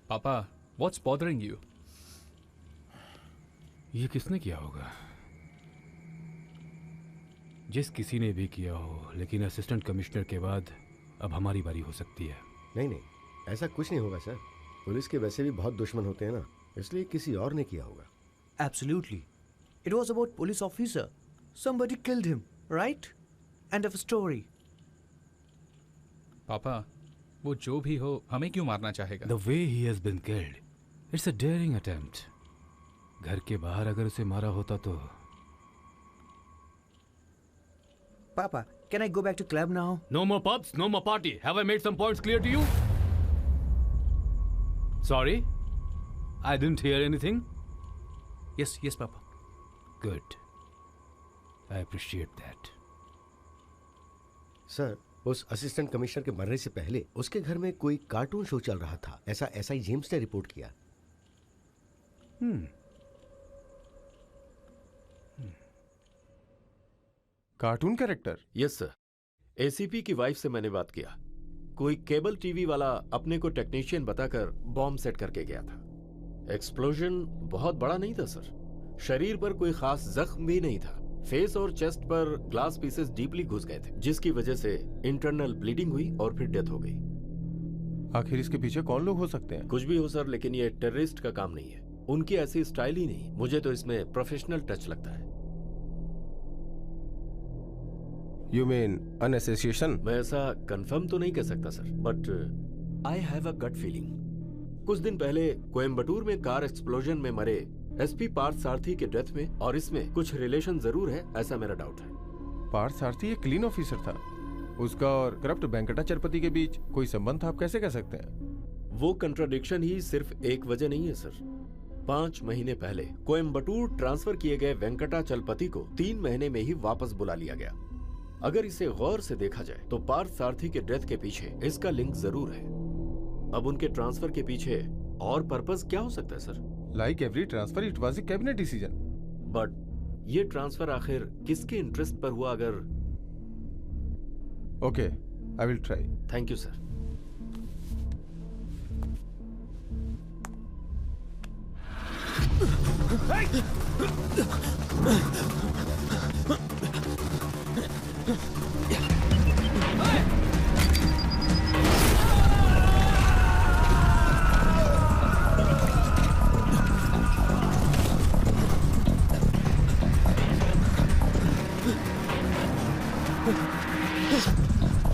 पापा, what's bothering you? ये किसने किया होगा? जिस किसी ने भी किया हो, लेकिन असिस्टेंट कमिश्नर के बाद अब हमारी बारी हो सकती है। नहीं नहीं, ऐसा कुछ नहीं होगा सर। पुलिस के वैसे भी बहुत दुश्मन होते हैं ना, इसलिए किसी और ने किया होगा। Absolutely. It was about police officer. Somebody killed him, right? End of story. पापा, वो जो भी हो हमें क्यों मारना चाहेगा? The way he has been killed, it's a daring attempt. घर के बाहर अगर उसे मारा होता तो। Papa, can I go back to club now? No more pubs, no more party. Have I made some points clear to you? Sorry, I didn't hear anything. Yes, Papa. Good. I appreciate that. Sir, उस assistant commissioner के मरने से पहले उसके घर में कोई cartoon show चल रहा था, ऐसा एसआई जेम्स ने रिपोर्ट किया। Cartoon character? Yes sir. ACP की वाइफ से मैंने बात किया। कोई केबल टीवी वाला अपने को टेक्नीशियन बताकर बॉम्ब सेट करके गया था। एक्सप्लोजन बहुत बड़ा नहीं था सर। शरीर पर कोई खास जख्म भी नहीं था। फेस और चेस्ट पर ग्लास पीसेस डीपली घुस गए थे, जिसकी वजह से इंटरनल ब्लीडिंग हुई और फिर डेथ हो गई। आखिर इसके पीछे कौन लोग हो सकते हैं? कुछ भी हो सर, लेकिन ये टेररिस्ट का काम नहीं है। उनकी ऐसी स्टाइल ही नहीं। मुझे तो इसमें प्रोफेशनल टच लगता है। You mean an association? मैं ऐसा कंफर्म तो नहीं कह सकता sir, but I have a gut feeling. कुछ दिन पहले कोयम्बटूर में कार एक्सप्लोजन में मरे एसपी पार्थ सारथी के डेथ में और इसमें कुछ रिलेशन जरूर है, ऐसा मेरा डाउट है। पार्थ सारथी एक क्लीन ऑफिसर था। उसका और करप्ट वेंकटाचलपति के बीच कोई संबंध था, आप कैसे कह सकते हैं? वो कंट्राडिक्शन ही सिर्फ एक वजह नहीं है सर। 5 महीने पहले कोयम्बटूर ट्रांसफर किए गए वेंकटाचलपति को 3 महीने में ही वापस बुला लिया गया। अगर इसे गौर से देखा जाए तो पार्थ सारथी के डेथ के पीछे इसका लिंक जरूर है। अब उनके ट्रांसफर के पीछे और पर्पस क्या हो सकता है sir? Like every transfer, it was a cabinet decision. But ये ट्रांसफर आखिर किसके इंटरेस्ट पर हुआ? अगर Okay, I will try. Thank you sir.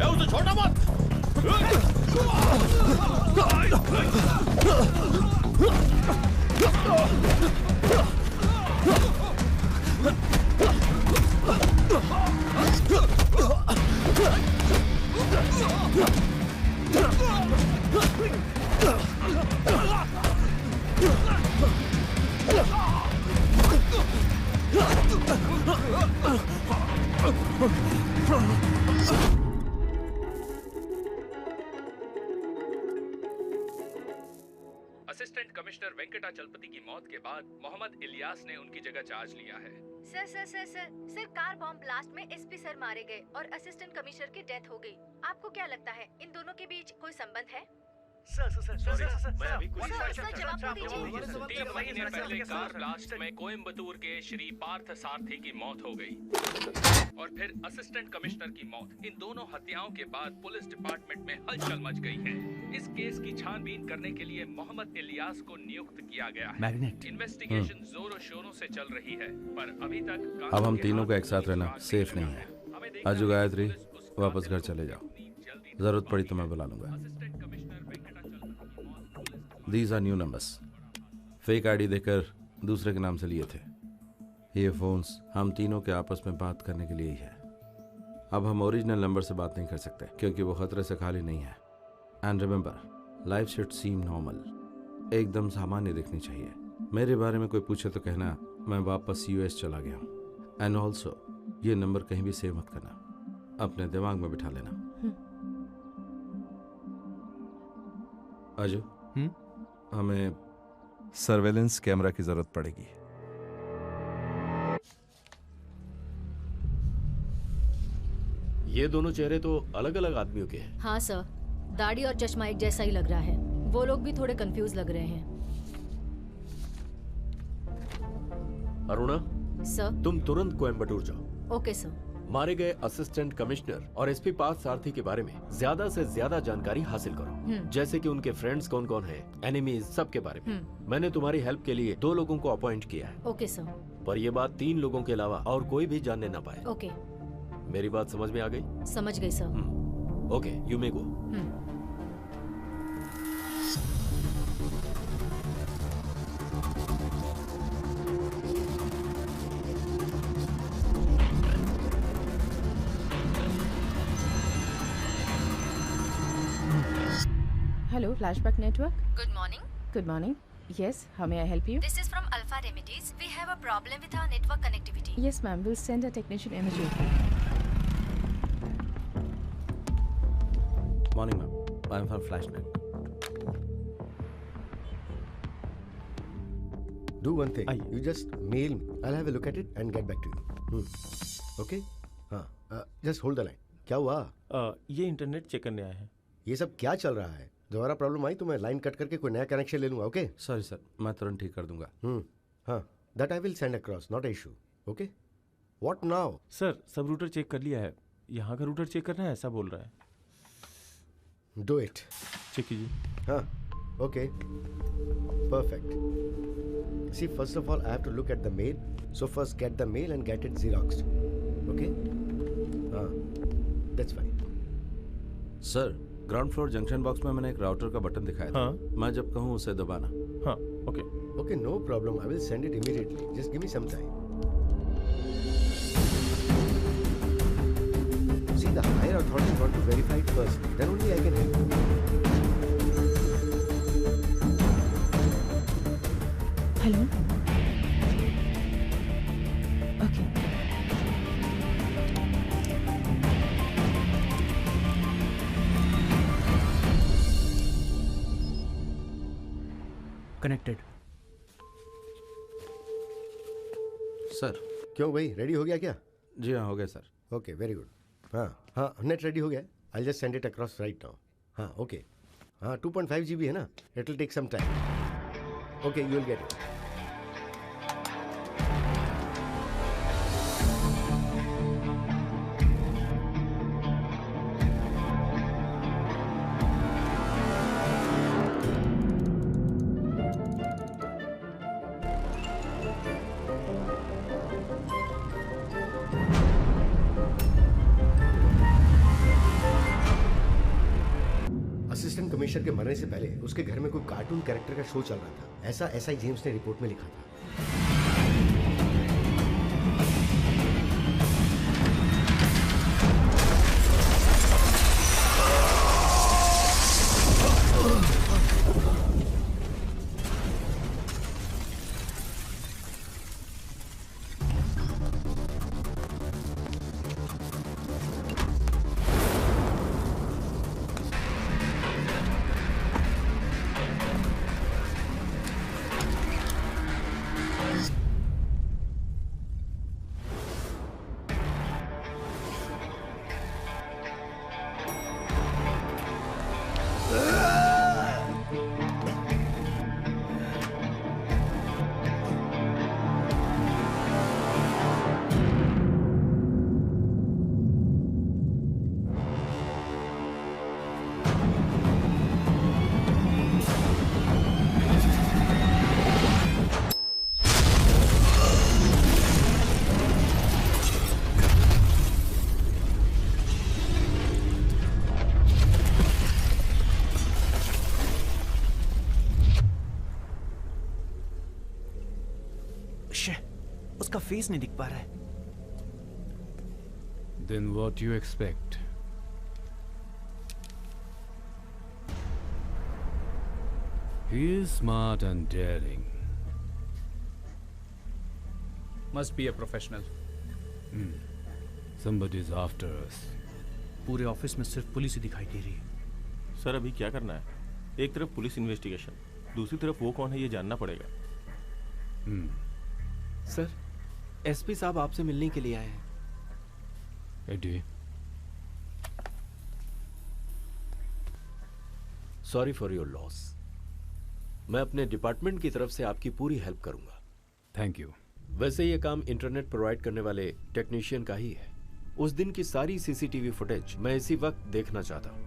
उसे छोड़ना मत। असिस्टेंट कमिश्नर वेंकटाचलपति की मौत के बाद मोहम्मद इलियास ने उनकी जगह चार्ज लिया है। सर कार बॉम्ब ब्लास्ट में एसपी सर मारे गए और असिस्टेंट कमिश्नर की डेथ हो गई। आपको क्या लगता है इन दोनों के बीच कोई संबंध है? सर मैं अभी कुछ जवाब तो दीजिए। 3 महीने पहले कार ब्लास्ट में कोयम्बटूर के श्री पार्थ सारथी की मौत हो गई और फिर असिस्टेंट कमिश्नर की मौत। इन दोनों हत्याओं के बाद पुलिस डिपार्टमेंट में हलचल मच गई है। इस केस की छानबीन करने के लिए मोहम्मद इलियास को नियुक्त किया गया है। इन्वेस्टिगेशन जोरों शोरों से चल रही है, पर अभी तक अब हम तीनों को एक साथ रहना सेफ नहीं है। आजू गायत्री, वापस घर चले जाओ। जरूरत पड़ी तो मैं बुला लूंगा। These are new numbers. Fake ID देकर दूसरे के नाम से लिए थे। ये फोन्स हम तीनों के आपस में बात करने के लिए ही है। अब हम ओरिजिनल नंबर से बात नहीं कर सकते क्योंकि वो खतरे से खाली नहीं है। And remember, life should seem normal. एकदम सामान्य दिखनी चाहिए। मेरे बारे में कोई पूछे तो कहना मैं वापस यूएस चला गया हूँ। एंड ऑल्सो ये नंबर कहीं भी सेव मत करना, अपने दिमाग में बिठा लेना। अजय, हमें सर्वेलेंस कैमरा की जरूरत पड़ेगी। ये दोनों चेहरे तो अलग अलग आदमियों के हैं। हाँ सर, दाढ़ी और चश्मा एक जैसा ही लग रहा है। वो लोग भी थोड़े कंफ्यूज लग रहे हैं। अरुणा सर। तुम तुरंत कोयम्बटूर जाओ। Okay sir. मारे गए असिस्टेंट कमिश्नर और एसपी पार्थ सारथी के बारे में ज्यादा से ज्यादा जानकारी हासिल करो, जैसे कि उनके फ्रेंड्स कौन कौन हैं, एनिमीज, सब के बारे में। मैंने तुम्हारी हेल्प के लिए 2 लोगों को अपॉइंट किया है। Okay sir. पर ये बात 3 लोगों के अलावा और कोई भी जानने ना पाए। ओके। मेरी बात समझ में आ गई? समझ गई sir. Okay, you may go. Hello, Flashback Network. Good morning. Good morning. Yes, how may I help you? This is from Alpha Remedies. We have a problem with our network connectivity. Yes, ma'am. We'll send a technician immediately. Morning, ma'am. I'm from FlashNet. Do one thing. You just mail me. I'll have a look at it and get back to you. Okay? हाँ. Just hold the line. क्या हुआ? ये internet check करने आया है। ये सब क्या चल रहा है? दोबारा प्रॉब्लम आई तो मैं लाइन कट करके कोई नया कनेक्शन ले लूंगा। ओके? सॉरी सर, मैं तुरंत ठीक कर दूंगा। हाँ, that I will send across, not issue. Okay? What now? Sir, सब रूटर चेक कर लिया है। यहाँ का रूटर चेक करना है, ऐसा बोल रहा है। Do it. चेक कीजिए। हाँ, okay, perfect. See, first of all I have to look at the mail, so first get the mail and get it xeroxed. Okay? हाँ, that's fine. Sir, ground floor junction box में मैंने एक router का button दिखाया था। मैं जब कहूँ उसे दबाना। हाँ, okay. Okay, no problem, I will send it immediately, just give me some time. See, the higher authority want to verify it first, then only I can help. Hello. Okay. Connected. Sir. क्यों भाई, ready हो गया क्या? जी हाँ, हो गया sir. Okay, very good. हाँ, net ready हो गया। I just send it across right now. हाँ, ओके। हाँ, 2.5 GB है ना, it will take some time. Okay, you will get it. Assistant commissioner के मरने से पहले उसके घर में कोई कार्टून कैरेक्टर का शो चल रहा था, ऐसा एसआई जेम्स ने रिपोर्ट में लिखा था। उसका फेस नहीं दिख पा रहा है। Then what you expect? He is smart and daring. Must be a professional. Somebody is after us. पूरे ऑफिस में सिर्फ पुलिस ही दिखाई दे रही है। सर अभी क्या करना है? एक तरफ पुलिस इन्वेस्टिगेशन, दूसरी तरफ वो कौन है ये जानना पड़ेगा। सर, एसपी साहब आपसे मिलने के लिए आए हैं। Eddie, sorry for your loss. मैं अपने डिपार्टमेंट की तरफ से आपकी पूरी हेल्प करूंगा। Thank you. वैसे ये काम इंटरनेट प्रोवाइड करने वाले टेक्नीशियन का ही है। उस दिन की सारी सीसीटीवी फुटेज मैं इसी वक्त देखना चाहता हूँ।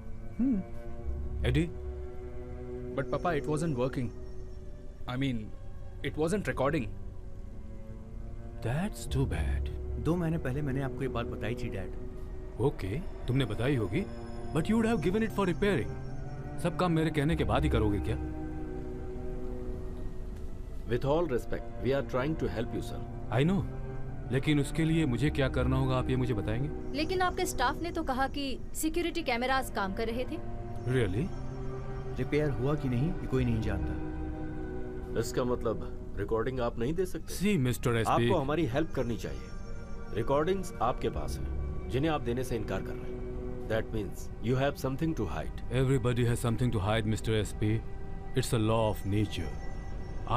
Eddie, But Papa, it wasn't working. I mean, it wasn't recording. That's too bad. 2 महीने पहले मैंने आपको ये बात बताई थी डैड। Okay, तुमने बताई होगी, but you would have given it for repairing. सब काम मेरे कहने के बाद ही करोगे क्या? With all respect, we are trying to help you, sir. I know. लेकिन उसके लिए मुझे क्या करना होगा आप ये मुझे बताएंगे? लेकिन आपके स्टाफ ने तो कहा कि सिक्योरिटी कैमरास काम कर रहे थे। Really? रिपेयर हुआ कि नहीं ये कोई नहीं जानता। इसका मतलब रिकॉर्डिंग आप नहीं दे सकते? See, Mr. SP, आपको हमारी हेल्प करनी चाहिए। रिकॉर्डिंग्स आपके पास हैं, जिन्हें आप देने से इनकार कर रहे हैं। That means you have something to hide. Everybody has something to hide, Mr. SP. It's a law of nature.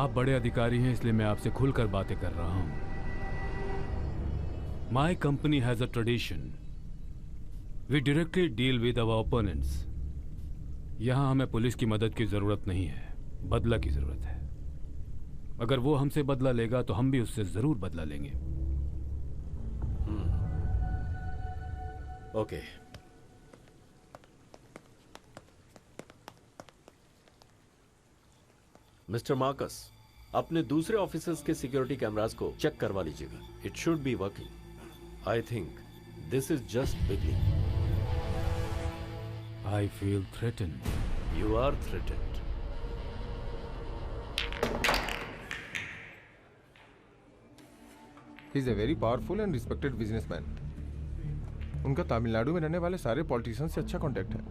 आप बड़े अधिकारी हैं इसलिए मैं आपसे खुलकर बातें कर रहा हूँ। My company has a tradition. We directly deal with our opponents. यहाँ हमें पुलिस की मदद की जरूरत नहीं है, बदला की जरूरत है। अगर वो हमसे बदला लेगा तो हम भी उससे जरूर बदला लेंगे। ओके। मिस्टर मार्कस, अपने दूसरे ऑफिसर्स के सिक्योरिटी कैमरास को चेक करवा लीजिएगा। It should be working. I think this is just beginning. I feel threatened. You are threatened. He is a very powerful and respected businessman. उनका तमिलनाडु में रहने वाले सारे पॉलिटिशियन से अच्छा कांटेक्ट है।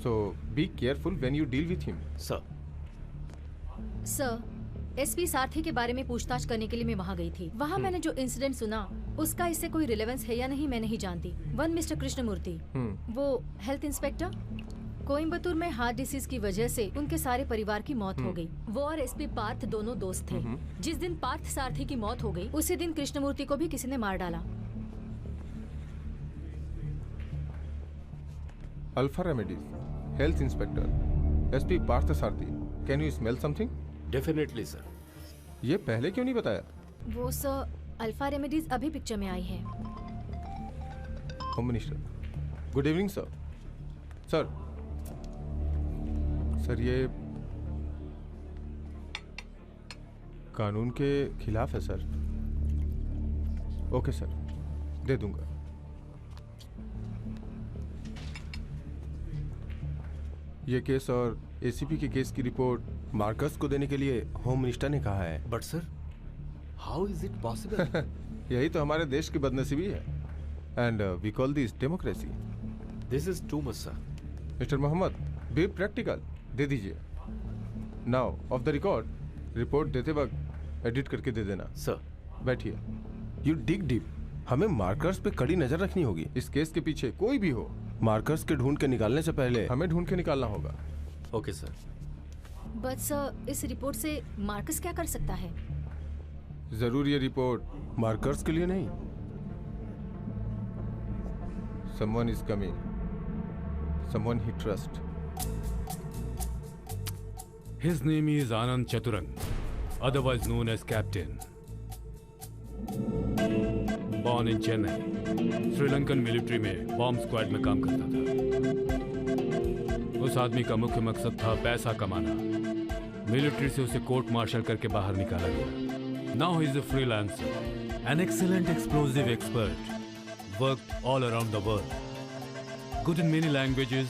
So be careful when you deal with him. Sir. Sir, SP सारथी के बारे में पूछताछ करने के लिए मैं वहाँ गई थी। वहाँ मैंने जो इंसिडेंट सुना उसका इससे कोई रिलेवेंस है या नहीं मैं नहीं जानती। वन मिस्टर कृष्णमूर्ति, वो हेल्थ इंस्पेक्टर, कोयम्बतूर में हार्ट डिसीज की वजह से उनके सारे परिवार की मौत हो गई। वो और एसपी पार्थ दोनों दोस्त थे। जिस दिन पार्थ सारथी की मौत हो गई उसी दिन कृष्णमूर्ति को भी किसी ने मार डाला। Alpha Remedies, health inspector, SP Partha Sarathi, can you smell something? Definitely sir. ये पहले क्यों नहीं बताया? वो सर, अल्फा रेमेडीज अभी पिक्चर में आई है। Home minister, good evening sir. Sir sir ये कानून के खिलाफ है सर। ओके सर, दे दूंगा। ये केस और एसीपी के केस की रिपोर्ट मार्कस को देने के लिए होम मिनिस्टर ने कहा है। But sir, how is it possible? यही तो हमारे देश की बदनसीबी है। And we call this democracy. This is too much sir. Mister Mohammad, be practical, दे दीजिए। Now off the record, report देते वक्त एडिट करके दे देना। सर बैठिए। You dig deep. हमें मार्कर्स पे कड़ी नजर रखनी होगी। इस केस के पीछे कोई भी हो, मार्कर्स के ढूंढ के निकालने से पहले हमें ढूंढ के निकालना होगा। Okay sir. बट सर, इस रिपोर्ट से मार्कस क्या कर सकता है? जरूर ये रिपोर्ट मार्कर्स के लिए नहीं। Someone is coming, someone he trust. His name is Anand Chaturang, otherwise known as Captain. Born in Chennai, Sri Lankan military में बॉम्ब स्क्वाड में काम करता था। उस आदमी का मुख्य मकसद था पैसा कमाना। मिलिट्री से उसे कोर्ट मार्शल करके बाहर निकाला गया। Now he is a freelancer, an excellent explosive expert, worked all around the world, good in many languages,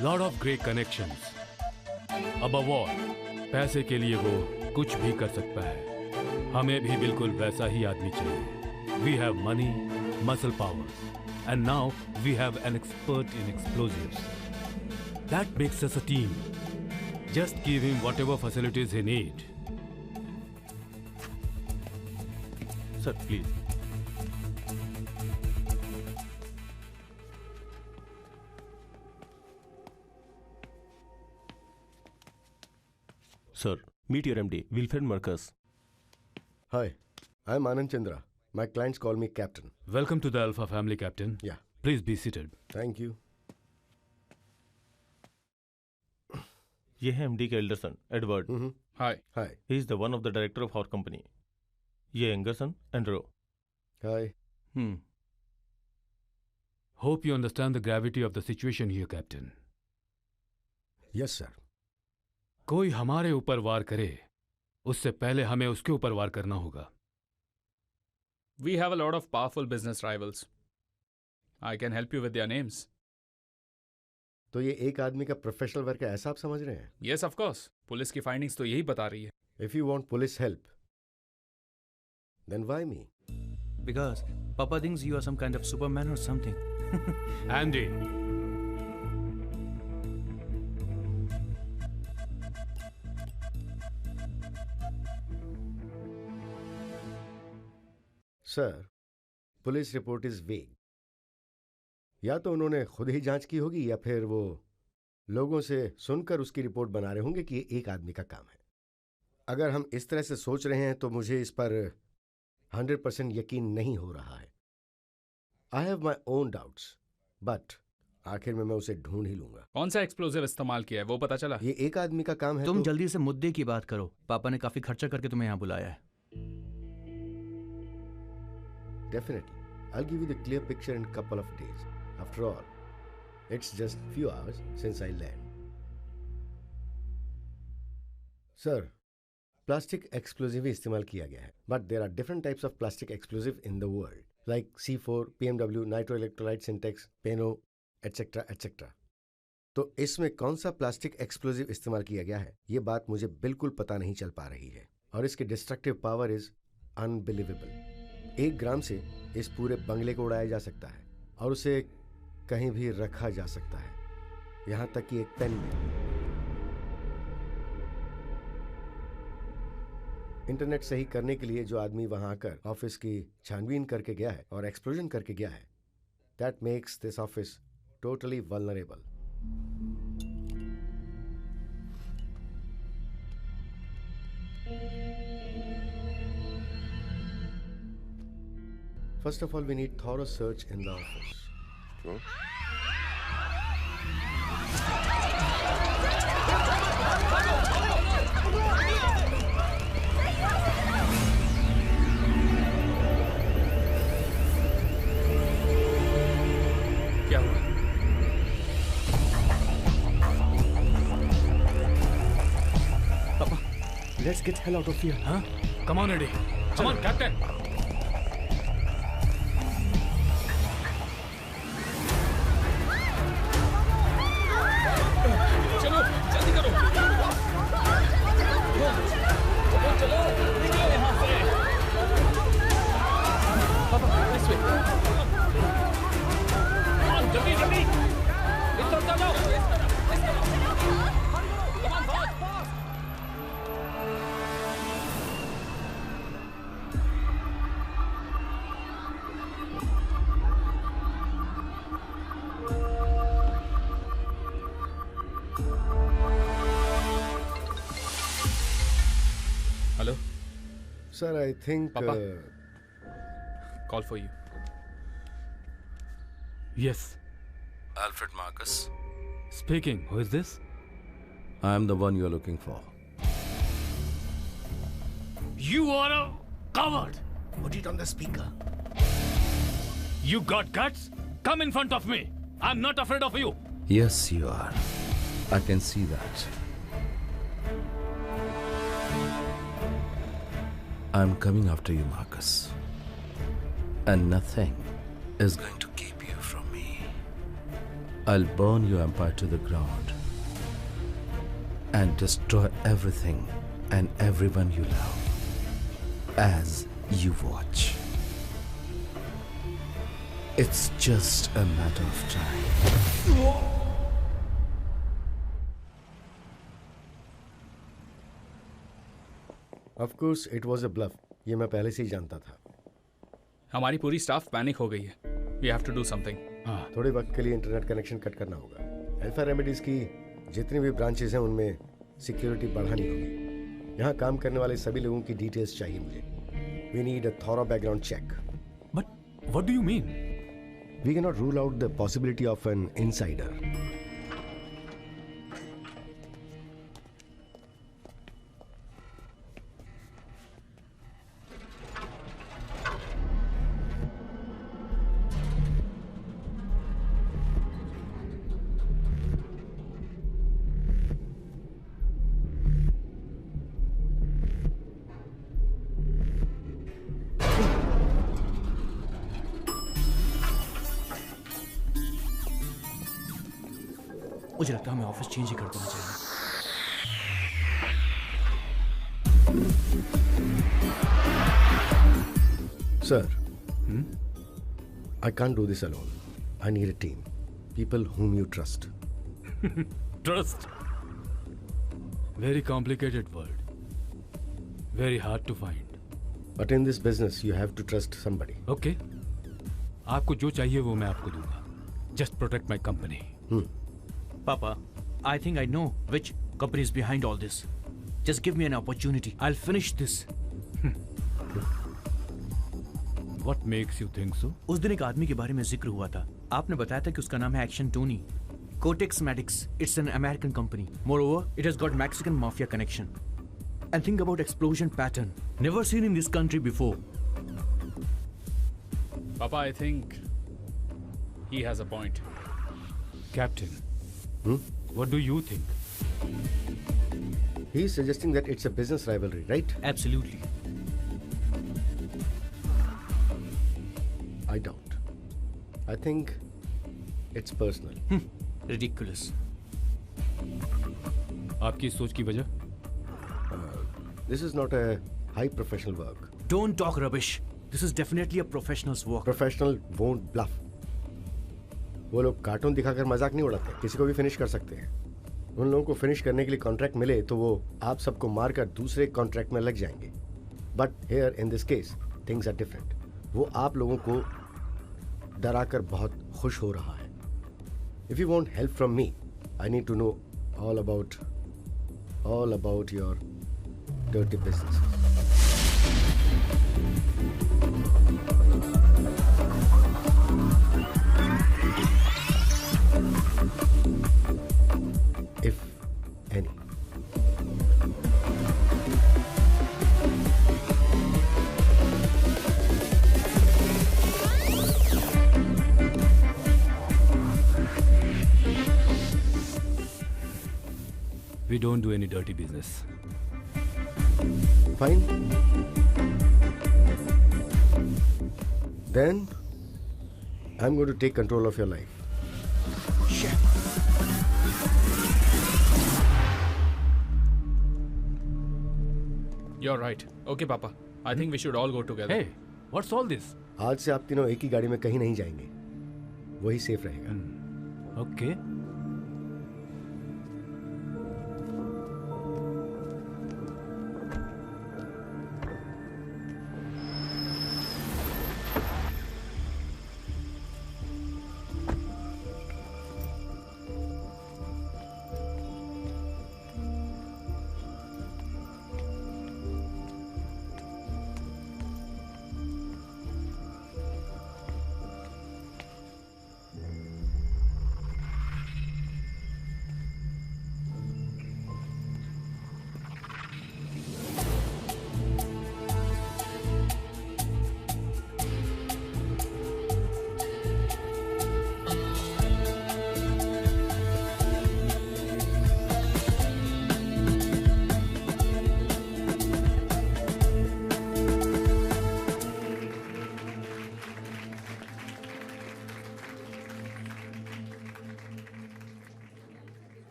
lot of great connections. Above all, पैसे के लिए वो कुछ भी कर सकता है। हमें भी बिल्कुल वैसा ही आदमी चाहिए। We have money, muscle power, and now we have an expert in explosives. That makes us a team. Just give him whatever facilities he need. Sir please. Sir, meet your MD, Wilfred Marcus. Hi, I'm Anand Chandra. My clients call me Captain. Welcome to the Alpha family, Captain. Yeah. Please be seated. Thank you. ये है MD का elder son, Edward. Hi. Hi. He is the one of the director of our company. ये younger son, Andrew. Hi. Hope you understand the gravity of the situation here, Captain. Yes, sir. कोई हमारे ऊपर वार करे उससे पहले हमें उसके ऊपर वार करना होगा. We have a lot of powerful business rivals. I can help you with their names. तो ये एक आदमी का प्रोफेशनल वर्क है ऐसा आप समझ रहे हैं? Yes, of course. पुलिस की फाइंडिंग्स तो यही बता रही है. If you want police help, then why me? Because Papa thinks you are some kind of Superman or something. Andy. Sir, police report is वेग. या तो उन्होंने खुद ही जांच की होगी या फिर वो लोगों से सुनकर उसकी रिपोर्ट बना रहे होंगे कि ये एक आदमी का काम है. अगर हम इस तरह से सोच रहे हैं तो मुझे इस पर 100% यकीन नहीं हो रहा है. I have my own doubts, but आखिर में मैं उसे ढूंढ ही लूंगा. कौन सा एक्सप्लोजिव इस्तेमाल किया है वो पता चला? ये एक आदमी का काम है. तुम जल्दी से मुद्दे की बात करो. पापा ने काफी खर्चा करके तुम्हें यहाँ बुलाया है. Definitely. I'll give you the clear picture in a couple of days. After all, it's just few hours since I land. Sir, plastic explosive इस्तेमाल किया गया है. But there are different types of plastic explosive in the world, like C4, PMW, nitroelectrolyte syntax, Peno, etc. etc. तो इसमें कौन सा plastic explosive इस्तेमाल किया गया है ये बात मुझे बिल्कुल पता नहीं चल पा रही है. और इसकी डिस्ट्रक्टिव पावर इज अनबिलीवेबल. 1 ग्राम से इस पूरे बंगले को उड़ाया जा सकता है और उसे कहीं भी रखा जा सकता है, यहां तक कि एक पेन में. इंटरनेट सही करने के लिए जो आदमी वहां आकर ऑफिस की छानबीन करके गया है और एक्सप्लोजन करके गया है, that makes this office totally vulnerable. First of all, we need thorough search in the office. Sure. क्या हुआ? Papa, let's get hell out of here. Huh? Come on, Eddie. Come on, Captain. Hello? Sir, I think... Papa? Call for you. Yes. Alfred Marcus. Speaking. Who is this? I am the one you are looking for. You are a coward. Put it on the speaker. You got guts? Come in front of me. I'm not afraid of you. Yes, you are. I can see that. I'm coming after you, Marcus. And nothing is going to keep you from me. I'll burn your empire to the ground and destroy everything and everyone you love as you watch. It's just a matter of time. Of course, it was a bluff. ये मैं पहले से ही जानता था. हमारी पूरी staff panic हो गई है। We have to do something. थोड़े वक्त के लिए इंटरनेट कनेक्शन कट करना होगा। अल्फा रेमेडीज की जितनी भी ब्रांचेस हैं उनमें सिक्योरिटी बढ़ानी होगी। यहाँ काम करने वाले सभी लोगों की डिटेल्स चाहिए मुझे। We need a thorough background check. But what do you mean? We can not rule out the possibility of an insider. मुझे लगता है हमें ऑफिस चेंज ही कर देना चाहिए। Sir, I can't do this alone. I need a team. People whom you trust. Trust? Very complicated word. Very hard to find. But in this business, you have to trust somebody. Okay. आपको जो चाहिए वो मैं आपको दूंगा. Just protect my company. Papa, I think I know which company is behind all this. Just give me an opportunity. I'll finish this. What makes you think so? उस दिन एक आदमी के बारे में जिक्र हुआ था। आपने बताया था कि उसका नाम है action Tony. Cortex Medics. It's an American company. Moreover, it has got Mexican mafia connection. And think about explosion pattern. Never seen in this country before. Papa, I think he has a point. Captain, what do you think? He is suggesting that it's a business rivalry, right? Absolutely. I doubt. I think it's personal. Ridiculous. आपकी सोच की वजह? This is not a high professional work. Don't talk rubbish. This is definitely a professional's work. Professional won't bluff. वो लोग cartoon दिखाकर मजाक नहीं उड़ाते, किसी को भी फिनिश कर सकते हैं। उन लोगों को फिनिश करने के लिए कॉन्ट्रैक्ट मिले तो वो आप सबको मारकर दूसरे कॉन्ट्रैक्ट में लग जाएंगे। But here in this case things are different. वो आप लोगों को डराकर बहुत खुश हो रहा है। If you want help from me, I need to know all about your dirty business. If any. We don't do any dirty business. Fine. Then I'm going to take control of your life. You're right. Okay, Papa. I think we should all go together. Hey, what's all this? आज से आप तीनों एक ही गाड़ी में कहीं नहीं जाएंगे। वही सेफ रहेगा। Okay.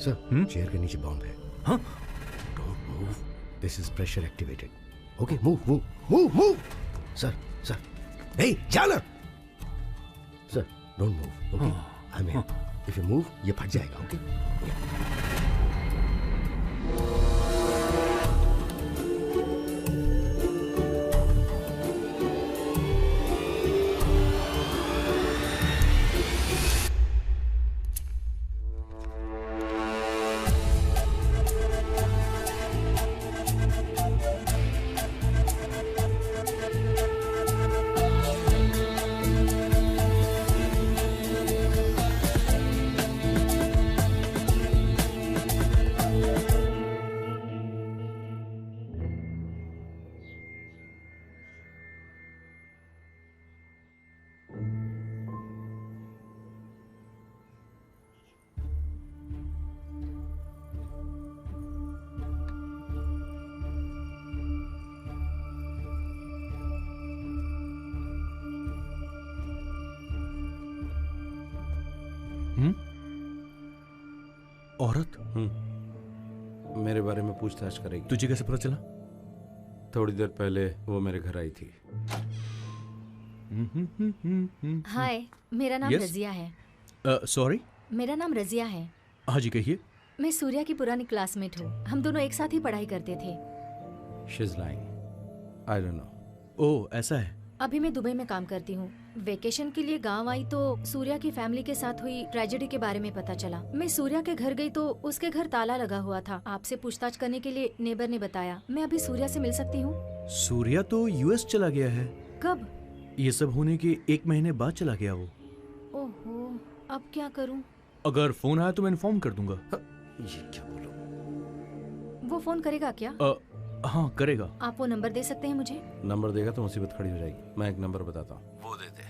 सर चेयर के नीचे बॉम्ब है। हाँ? Don't move, this is pressure activated. Okay move move move move. Sir sir, नहीं जाना। Sir don't move, okay I am here. If you move ये फट जाएगा। ओके औरत मेरे बारे में पूछताछ करेगी। तुझे कैसे पता चला? थोड़ी देर पहले वो मेरे घर आई थी। हाय, मेरा नाम Yes? रजिया है। सॉरी? मेरा नाम रजिया है। हाँ जी कहिए। मैं सूर्या की पुरानी क्लासमेट हूँ। हम दोनों एक साथ ही पढ़ाई करते थे। She's lying. I don't know. ओह ऐसा है। अभी मैं दुबई में काम करती हूँ। वेकेशन के लिए गांव आई तो सूर्या की फैमिली के साथ हुई ट्रेजेडी के बारे में पता चला। मैं सूर्या के घर गई तो उसके घर ताला लगा हुआ था। आपसे पूछताछ करने के लिए नेबर ने बताया। मैं अभी सूर्या से मिल सकती हूँ? सूर्या तो यूएस चला गया है। कब? ये सब होने के 1 महीने बाद चला गया वो। ओहो, अब क्या करूँ? अगर फोन आया तो मैं इन्फॉर्म कर दूंगा। ये क्या बोलो? वो फोन करेगा क्या? हाँ करेगा। आप वो नंबर दे सकते हैं मुझे? नंबर देगा तो मुसीबत खड़ी हो जाएगी। मैं एक नंबर बताता हूँ, वो दे दे।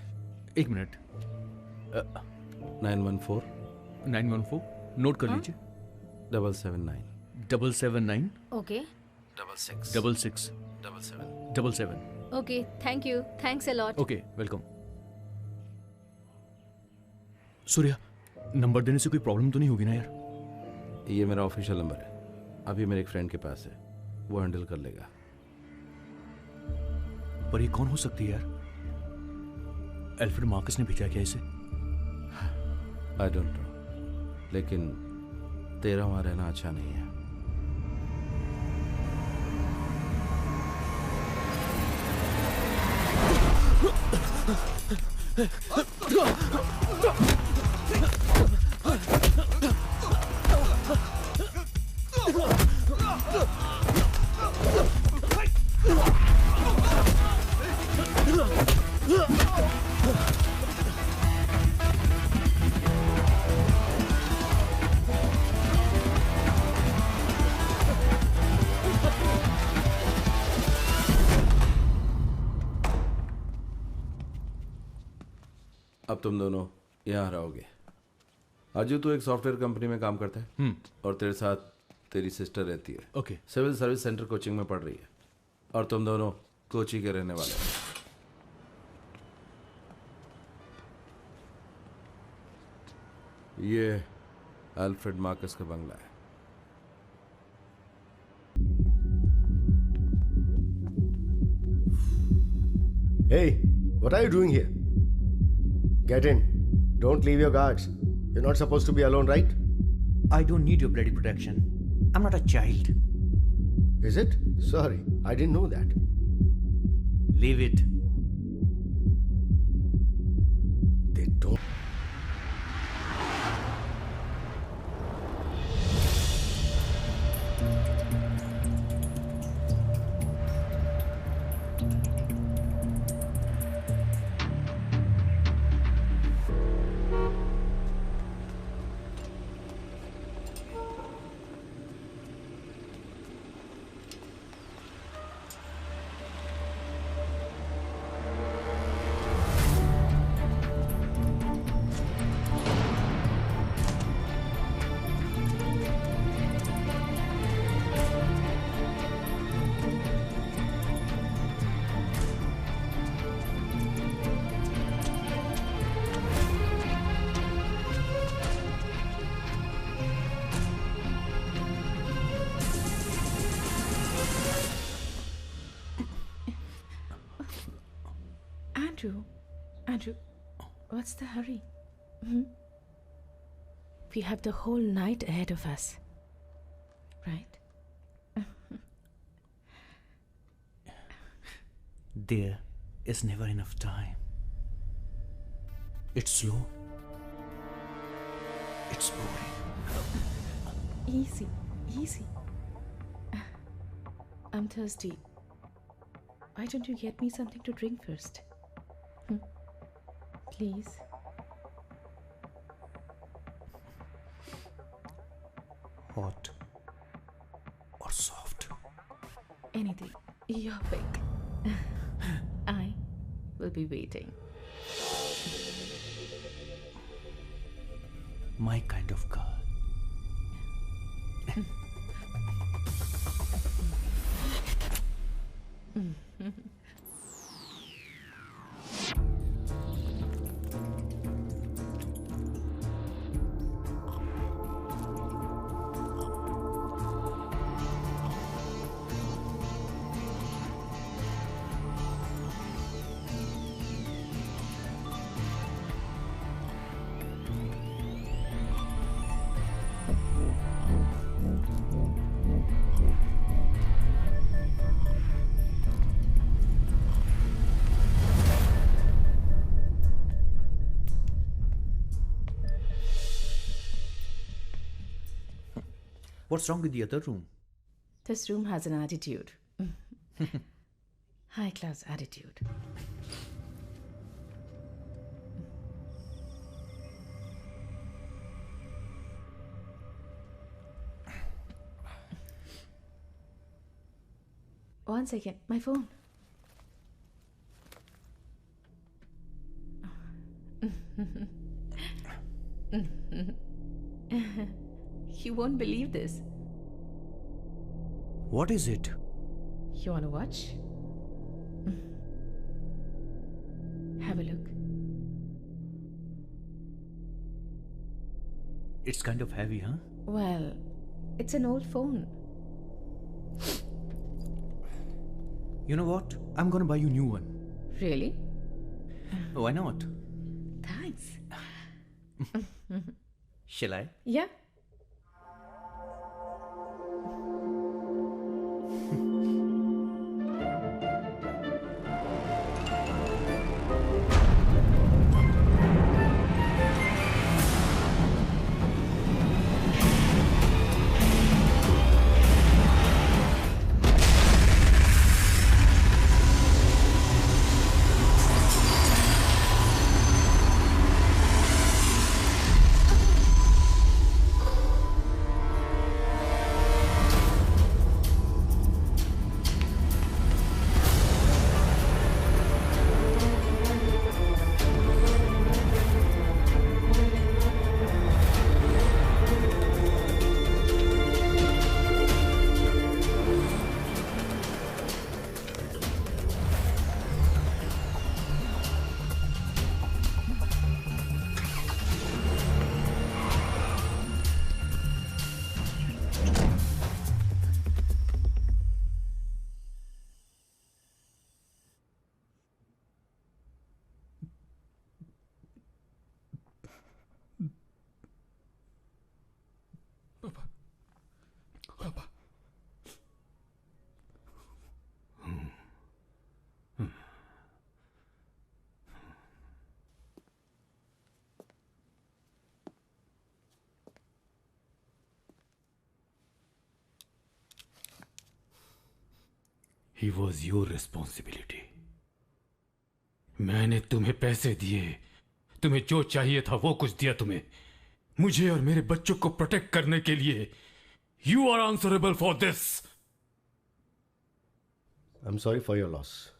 1 मिनट। 914 नोट कर लीजिए। 779 779 okay 66 77। Okay, thank you, thanks a lot. Okay welcome. Surya, number देने से कोई प्रॉब्लम तो नहीं होगी ना यार? ये मेरा ऑफिशियल नंबर है। अभी मेरे एक फ्रेंड के पास है, वो हैंडल कर लेगा। पर ये कौन हो सकती है यार? एल्फ्रेड मार्कस ने भेजा क्या इसे? आई डोंट नो, लेकिन तेरा वहां रहना अच्छा नहीं है। अब तुम दोनों यहाँ रहोगे। अजू तू एक सॉफ्टवेयर कंपनी में काम करता है और तेरे साथ तेरी सिस्टर रहती है। Okay. Civil service centre coaching में पढ़ रही है और तुम दोनों कोची के रहने वाले हो। ये अल्फ्रेड मार्कस का बंगला है। Hey, what are you doing here? Get in. Don't leave your guards. You're not supposed to be alone, right? I don't need your bloody protection. I'm not a child. Is it? Sorry, I didn't know that. Leave it. They don't. Andrew, what's the hurry? We have the whole night ahead of us, right? There is never enough time. It's slow. It's boring. Easy, easy. I'm thirsty. Why don't you get me something to drink first? Please. Hot or soft? Anything. Your pick. I will be waiting. My kind of girl. What's wrong with the other room? This room has an attitude. High class attitude. One second, my phone. You won't believe this. What is it? You wanna watch? Have a look. It's kind of heavy, huh? Well, it's an old phone. You know what? I'm gonna buy you a new one. Really? Why not? Thanks. Shall I? Yeah. He was your responsibility. मैंने तुम्हें पैसे दिए, तुम्हें जो चाहिए था वो कुछ दिया तुम्हें, मुझे और मेरे बच्चों को प्रोटेक्ट करने के लिए. You are answerable for this. I'm sorry for your loss,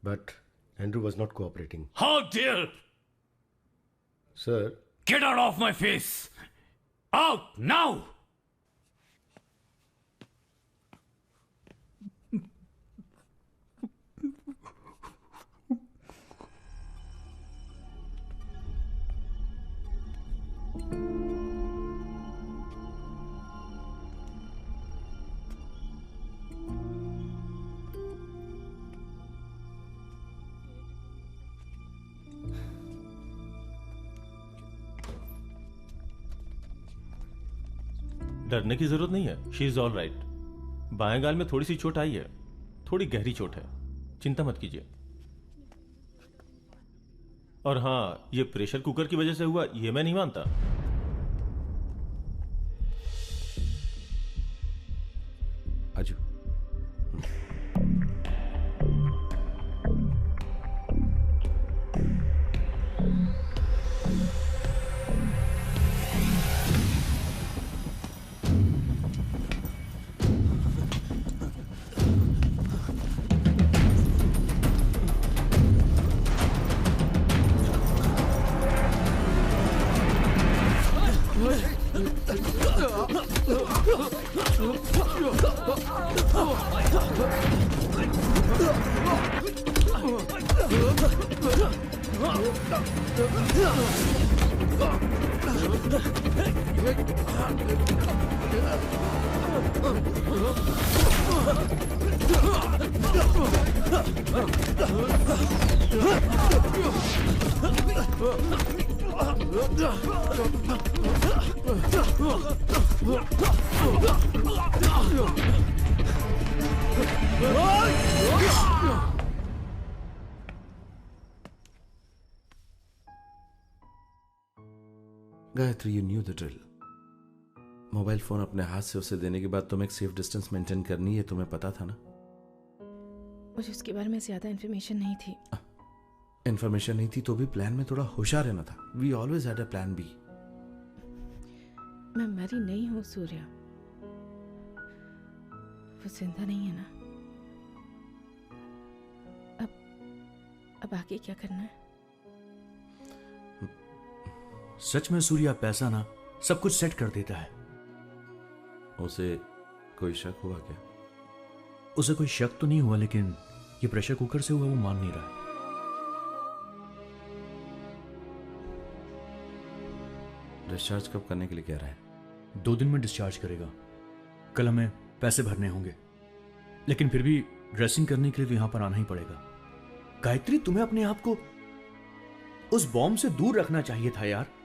but Andrew was not cooperating. How dare! Sir. Get out of my face! Out now! डरने की जरूरत नहीं है, शी इज ऑल राइट। बाएं गाल में थोड़ी सी चोट आई है, थोड़ी गहरी चोट है, चिंता मत कीजिए। और हाँ, ये प्रेशर कुकर की वजह से हुआ ये मैं नहीं मानता। अजू, Gayatri, you new the drill. Mobile phone अपने हाथ से उसे देने के बाद तुम्हें एक सेफ डिस्टेंस मेंटेन करनी है, तुम्हें पता था ना? मुझे उसके बारे में ज्यादा इन्फॉर्मेशन नहीं थी। इन्फॉर्मेशन नहीं थी तो भी प्लान में थोड़ा होशियार रहना था। We always had a plan B. मैं मरी नहीं हूँ सूर्या, वो जिंदा नहीं है ना। अब आगे क्या करना है? सच में सूर्या पैसा ना सब कुछ सेट कर देता है। उसे कोई शक हुआ क्या? उसे कोई शक तो नहीं हुआ, लेकिन ये प्रेशर कुकर से हुआ वो मान नहीं रहा। डिस्चार्ज कब करने के लिए कह रहा है? 2 दिन में डिस्चार्ज करेगा। कल हमें पैसे भरने होंगे, लेकिन फिर भी ड्रेसिंग करने के लिए तो यहां पर आना ही पड़ेगा। गायत्री, तुम्हें अपने आप को उस बॉम्ब से दूर रखना चाहिए था यार।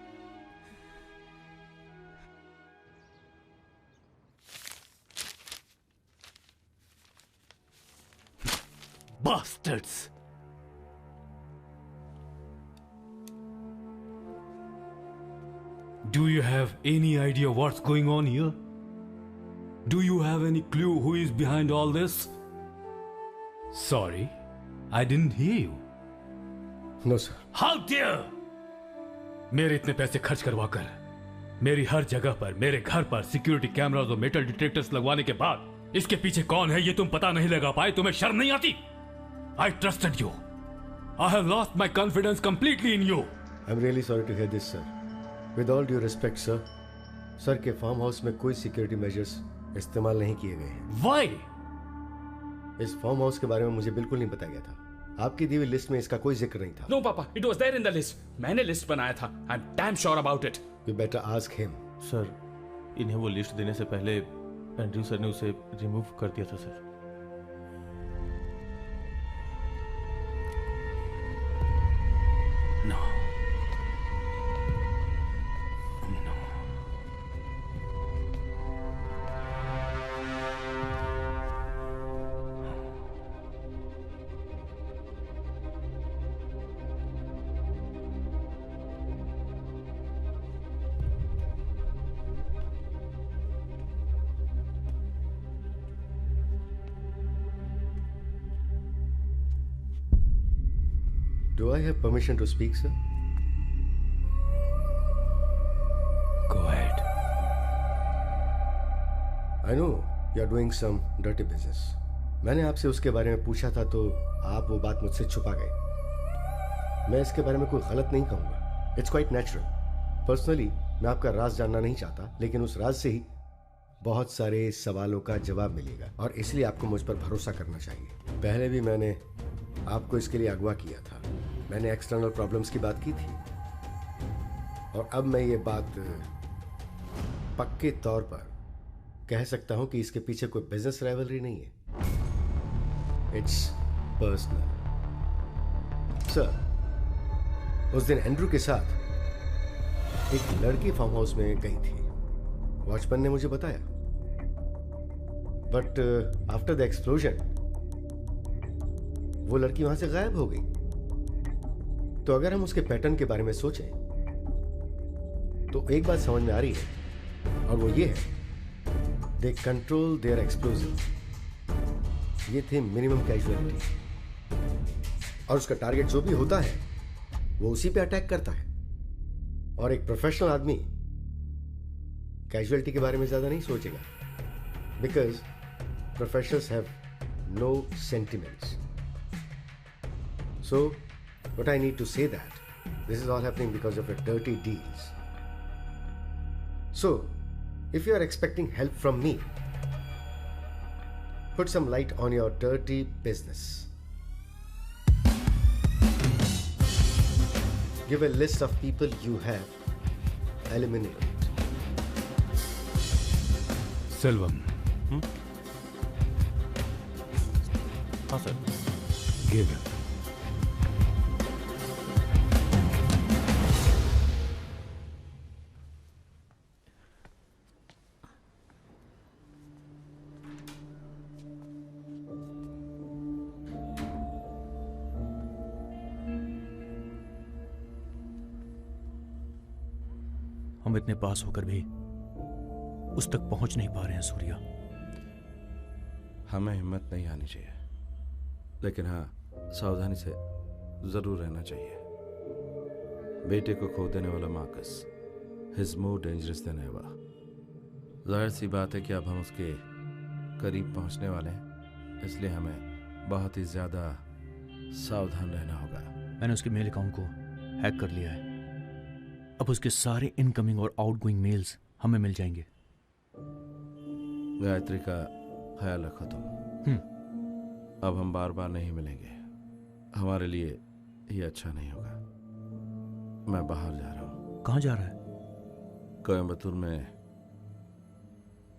Bastards! Do you have any idea what's going on here? Do you have any clue who is behind all this? Sorry, I didn't hear you. No, sir. How dare! मेरे इतने पैसे खर्च करवाकर मेरी हर जगह पर, मेरे घर पर सिक्योरिटी कैमरास और मेटल डिटेक्टर्स लगवाने के बाद इसके पीछे कौन है ये तुम पता नहीं लगा पाए? तुम्हें शर्म नहीं आती? I trusted you. I have lost my confidence completely in you. I'm really sorry to hear this, sir. With all due respect, sir, sir के फार्म हाउस में कोई सिक्योरिटी मेजर्स इस्तेमाल नहीं किए गए हैं। Why? इस फार्म हाउस के बारे में मुझे बिल्कुल नहीं बताया गया था। आपकी दी हुई लिस्ट में इसका कोई जिक्र नहीं था। No, Papa. It was there in the list. मैंने लिस्ट बनाया था. I'm damn sure about it. You better ask him. Sir, इन्हें वो लिस्ट देने से पहले एंड्रयू सर ने उसे रिमूव कर दिया था sir. No. No. Do I have permission to speak, sir? Go ahead. I know you are doing some dirty business. मैंने आपसे उसके बारे में पूछा था तो आप वो बात मुझसे छुपा गए। मैं इसके बारे में कोई गलत नहीं कहूँगा। It's quite natural. Personally, मैं आपका राज जानना नहीं चाहता, लेकिन उस राज से ही बहुत सारे सवालों का जवाब मिलेगा और इसलिए आपको मुझ पर भरोसा करना चाहिए। पहले भी मैंने आपको इसके लिए अगवा किया था। मैंने एक्सटर्नल प्रॉब्लम्स की बात की थी और अब मैं ये बात पक्के तौर पर कह सकता हूं कि इसके पीछे कोई बिजनेस राइवलरी नहीं है। It's personal. सर, उस दिन एंड्रू के साथ एक लड़की फार्म हाउस में गई थी। वॉचमैन ने मुझे बताया। बट आफ्टर द एक्सप्लोजन वो लड़की वहां से गायब हो गई। तो अगर हम उसके पैटर्न के बारे में सोचें तो एक बात समझ में आ रही है, और वो ये है, दे कंट्रोल देयर एक्सप्लोजिव। ये थे मिनिमम कैजुअलिटी, और उसका टारगेट जो भी होता है वो उसी पे अटैक करता है। और एक प्रोफेशनल आदमी कैजुअलिटी के बारे में ज्यादा नहीं सोचेगा, because professionals have no sentiments. So what I need to say that this is all happening because of a dirty deals. So if you are expecting help from me, put some light on your dirty business. Give a list of people you have eliminated. Selvam. हाँ sir. Give it. हम इतने पास होकर भी उस तक पहुंच नहीं पा रहे हैं सूर्या। हमें हिम्मत नहीं आनी चाहिए, लेकिन हाँ, सावधानी से जरूर रहना चाहिए। बेटे को खो देने वाला Marcus is more dangerous than ever. जाहिर सी बात है कि अब हम उसके करीब पहुंचने वाले हैं, इसलिए हमें बहुत ही ज्यादा सावधान रहना होगा। मैंने उसके मेल अकाउंट को हैक कर लिया है। अब उसके सारे इनकमिंग और आउटगोइंग मेल्स हमें मिल जाएंगे। गायत्री का ख्याल रखो तुम। अब हम बार बार नहीं मिलेंगे, हमारे लिए ये अच्छा नहीं होगा। मैं बाहर जा रहा हूँ। कहाँ जा रहा है? कोयम्बतूर में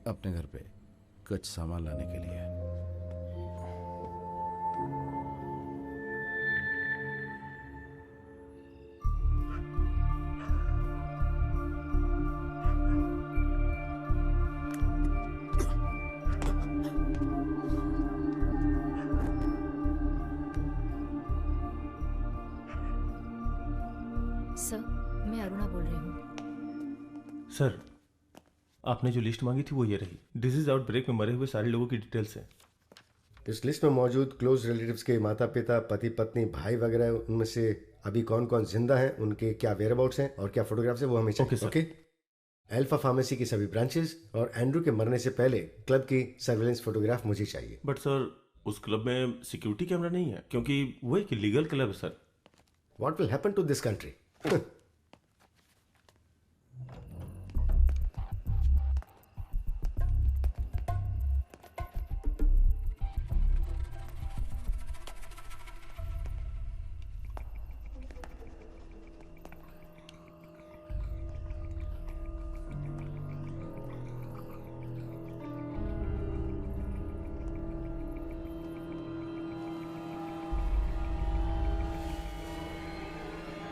अपने घर पे कुछ सामान लाने के लिए। सर, मैं अरुणा बोल रही हूँ। सर, आपने जो लिस्ट मांगी थी वो ये रही। डिजीज आउटब्रेक में मरे हुए सारे लोगों की डिटेल्स हैं। इस लिस्ट में मौजूद क्लोज रिलेटिव्स के माता पिता, पति पत्नी, भाई वगैरह, उनमें से अभी कौन कौन जिंदा हैं, उनके क्या वेयरअबाउट्स हैं और क्या फोटोग्राफ्स हैं, वो हमें चाहिए। ओके। अल्फा फार्मेसी की सभी ब्रांचेस और एंड्रू के मरने से पहले क्लब की सर्वेलेंस फोटोग्राफ मुझे चाहिए। बट सर, उस क्लब में सिक्योरिटी कैमरा नहीं है, क्योंकि वो एक लीगल क्लब है sir. What will happen to this country?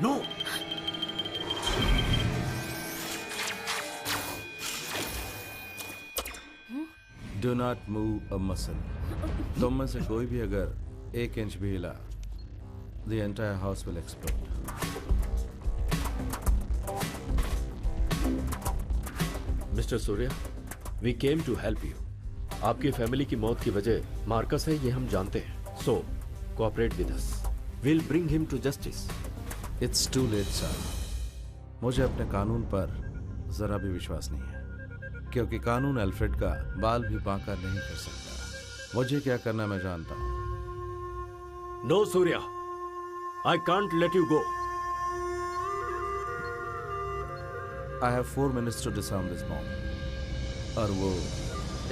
No. Do not move a muscle. तुम में से कोई भी अगर 1 इंच भी हिला, the entire house will explode. Mister Surya, we came to help you. आपकी फैमिली की मौत की वजह मार्कस है, ये हम जानते हैं। So cooperate with us, will bring him to justice. It's too late sir. मुझे अपने कानून पर जरा भी विश्वास नहीं है, क्योंकि कानून अल्फ्रेड का बाल भी बांका नहीं कर सकता। मुझे क्या करना मैं जानता हूं। No Surya, I can't let you go. I have 4 minutes to disarm this bomb, और वो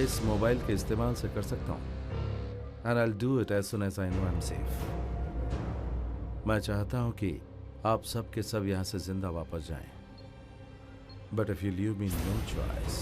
इस मोबाइल के इस्तेमाल से कर सकता हूं। And I will do it as soon as I know I am safe. मैं चाहता हूं कि आप सब के सब यहां से जिंदा वापस जाएं, but if you leave me know choice.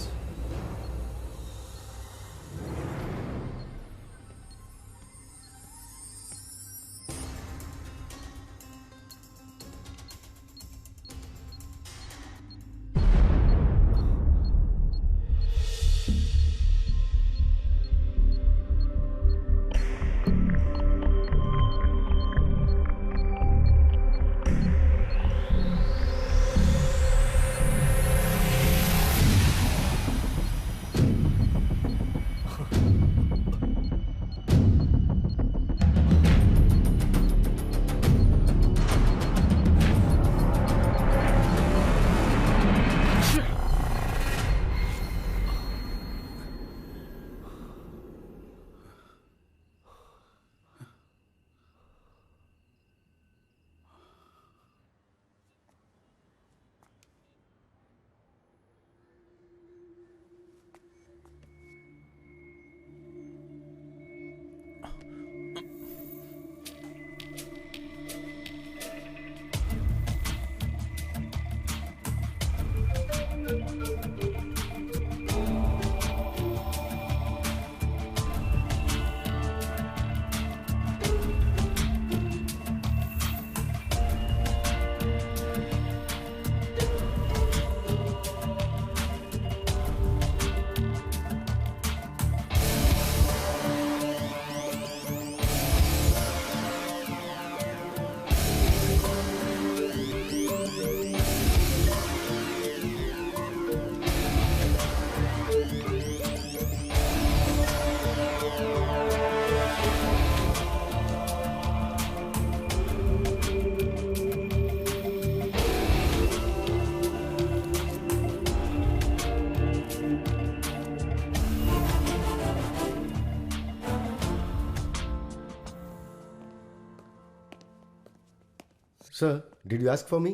Sir, did you ask for me?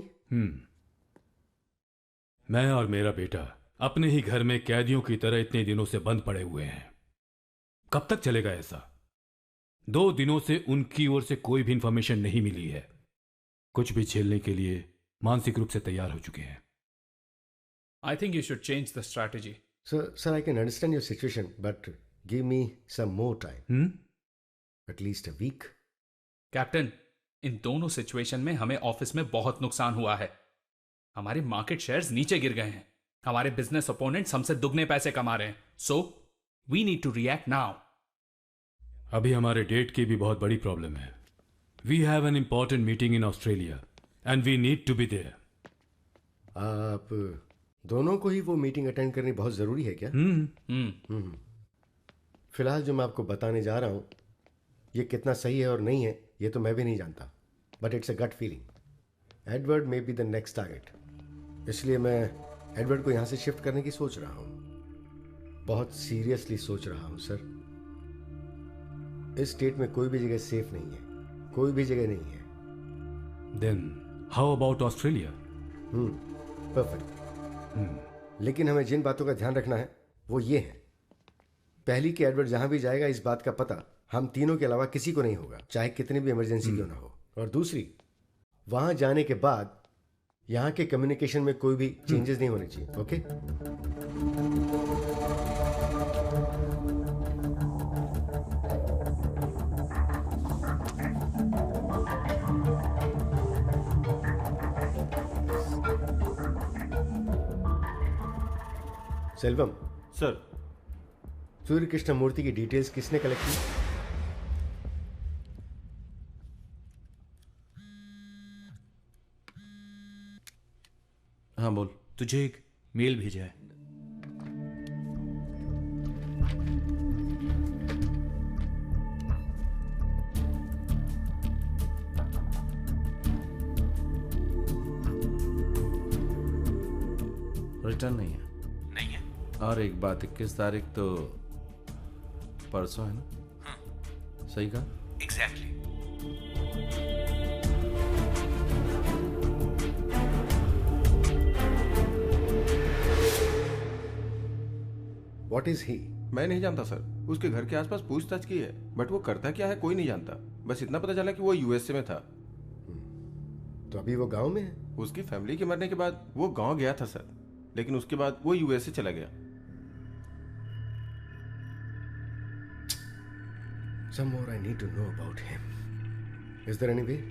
मैं और मेरा बेटा अपने ही घर में कैदियों की तरह इतने दिनों से बंद पड़े हुए हैं। कब तक चलेगा ऐसा? 2 दिनों से उनकी ओर से कोई भी इंफॉर्मेशन नहीं मिली है। कुछ भी झेलने के लिए मानसिक रूप से तैयार हो चुके हैं। I think you should change the strategy. Sir, I can understand your situation, but give me some more time. At least a week. Captain, इन दोनों सिचुएशन में हमें ऑफिस में बहुत नुकसान हुआ है। हमारे मार्केट शेयर्स नीचे गिर गए हैं। हमारे बिजनेस ओपोनेंट्स हमसे दुगने पैसे कमा रहे हैं। So we need to react now. अभी हमारे डेट की भी बहुत बड़ी प्रॉब्लम है। We have an important meeting in Australia and we need to be there. आप दोनों को ही वो मीटिंग अटेंड करनी बहुत जरूरी है क्या? फिलहाल जो मैं आपको बताने जा रहा हूं, ये कितना सही है और नहीं है ये तो मैं भी नहीं जानता, but it's a gut feeling. Edward may be the next target, इसलिए मैं एडवर्ड को यहां से शिफ्ट करने की सोच रहा हूं। बहुत सीरियसली सोच रहा हूं सर। इस स्टेट में कोई भी जगह सेफ नहीं है, कोई भी जगह नहीं है। Then how about Australia? Perfect. लेकिन हमें जिन बातों का ध्यान रखना है वो ये है, पहली कि एडवर्ड जहां भी जाएगा इस बात का पता हम तीनों के अलावा किसी को नहीं होगा, चाहे कितनी भी इमरजेंसी क्यों ना हो। और दूसरी, वहां जाने के बाद यहां के कम्युनिकेशन में कोई भी चेंजेस नहीं होने चाहिए। ओके? सेल्वम सर, सूर्य कृष्ण मूर्ति की डिटेल्स किसने कलेक्ट की? हाँ बोल। तुझे एक मेल भेजा है। रिटर्न नहीं है। नहीं है। और एक बात, 21 तारीख तो परसों है ना? सही कहा? एग्जैक्टली। What is he? मैं नहीं जानता सर। उसके घर के आसपास पूछताछ की है, बट वो करता क्या है कोई नहीं जानता। बस इतना पता चला कि वो यूएसए में था। तो अभी वो गांव में है? उसकी फैमिली के मरने के बाद वो गांव गया था सर, लेकिन उसके बाद वो यूएसए चला गया। Some more I need to know about him. Is there any way?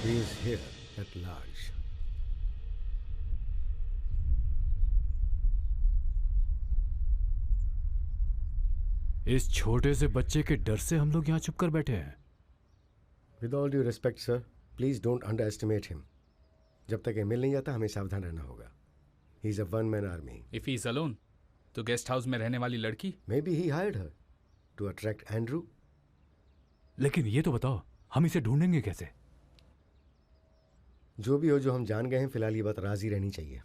He is here at large. इस छोटे से बच्चे के डर से हम लोग यहाँ चुप कर बैठे हैं। With all due respect sir, please don't under estimate him. जब तक ये मिल नहीं जाता हमें सावधान रहना होगा। He is a one man army. If he is alone, तो गेस्ट हाउस में रहने वाली लड़की? Maybe he hired her to attract Andrew. लेकिन ये तो बताओ, हम इसे ढूंढेंगे कैसे? जो भी हो, जो हम जान गए हैं, फिलहाल ये बात राजी रहनी चाहिए।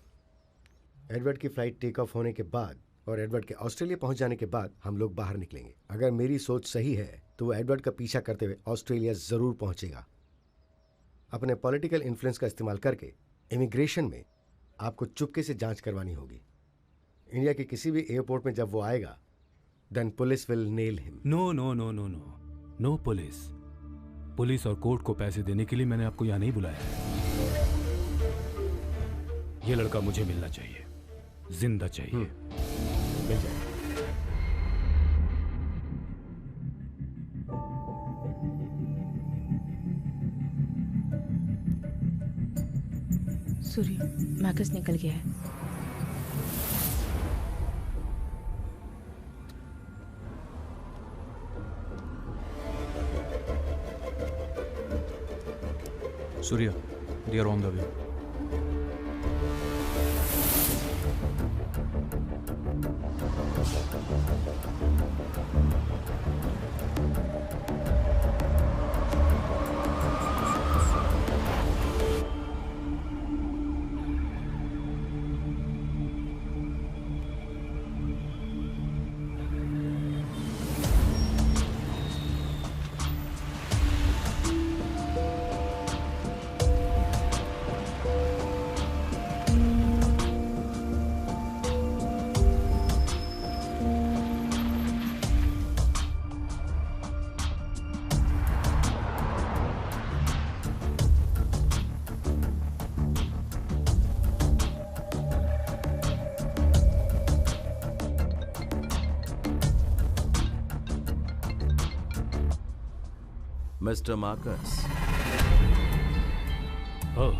एडवर्ड की फ्लाइट टेक ऑफ होने के बाद और एडवर्ड के ऑस्ट्रेलिया पहुंच जाने के बाद हम लोग बाहर निकलेंगे। अगर मेरी सोच सही है तो वो एडवर्ड का पीछा करते हुए ऑस्ट्रेलिया जरूर पहुंचेगा। अपने पॉलिटिकल इन्फ्लुएंस का इस्तेमाल करके इमिग्रेशन में आपको चुपके से जांच करवानी होगी। इंडिया के किसी भी एयरपोर्ट में जब वो आएगा, then police will nail him. No no no no no no police. Police और कोर्ट को पैसे देने के लिए मैंने आपको यहाँ नहीं बुलाया है। ये लड़का मुझे मिलना चाहिए, जिंदा चाहिए। मिल जाए। सूर्य, मार्कस निकल गया है। Surya, they are on the way. Mr. Marcus. Oh,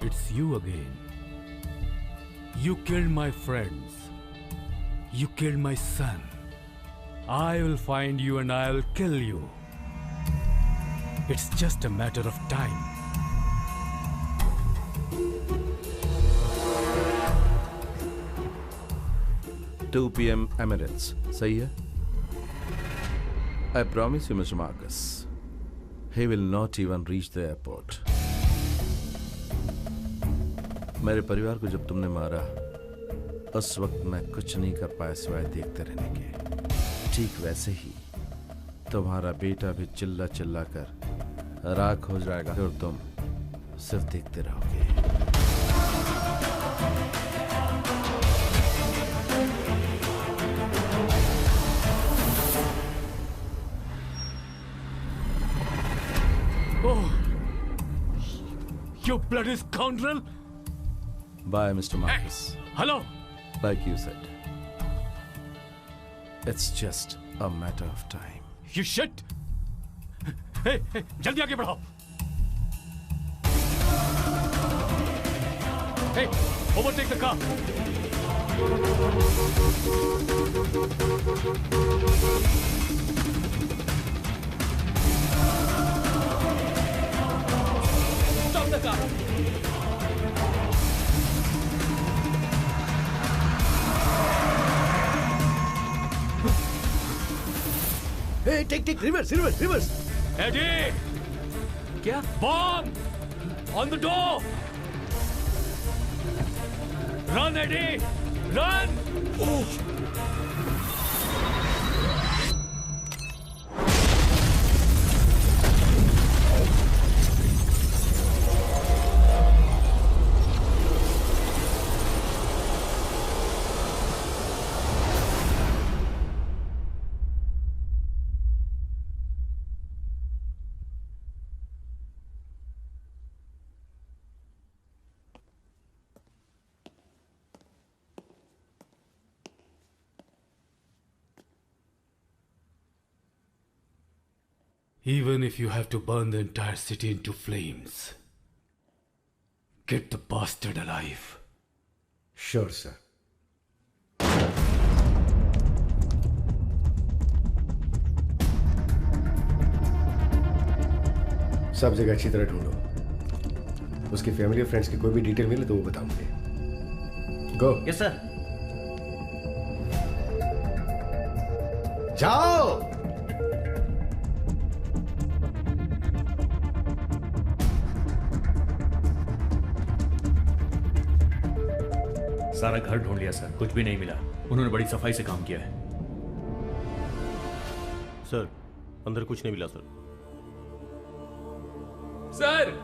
it's you again. You killed my friends. You killed my son. I will find you and I will kill you. It's just a matter of time. "2 p.m. Emirates. सही है? I promise you, Mr. Marcus, he will not even reach the airport. मेरे परिवार को जब तुमने मारा, उस वक्त मैं कुछ नहीं कर पाया सिवाय देखते रहने के। ठीक वैसे ही तुम्हारा बेटा भी चिल्ला चिल्ला कर राख हो जाएगा और तुम सिर्फ देखते रहोगे। Oh, you bloody scoundrel! Bye, Mr. Marcus. Hey, hello! Like you said, it's just a matter of time. You shit! Hey, hey, जल्दी आगे बढ़ाओ! Hey, overtake the car! Stop the car! Hey, take, reverse. Eddie! क्या? Bomb! On the door! Run, Eddie! Run! Oh! Even if you have to burn the entire city into flames, get the bastard alive. Sure, sir. सब जगह अच्छी तरह ढूंढो। उसकी family और friends की कोई भी डिटेल मिले तो वो बताओ मुझे। गो। Yes sir. जाओ। सारा घर ढूंढ लिया सर, कुछ भी नहीं मिला। उन्होंने बड़ी सफाई से काम किया है। सर अंदर कुछ नहीं मिला sir. Sir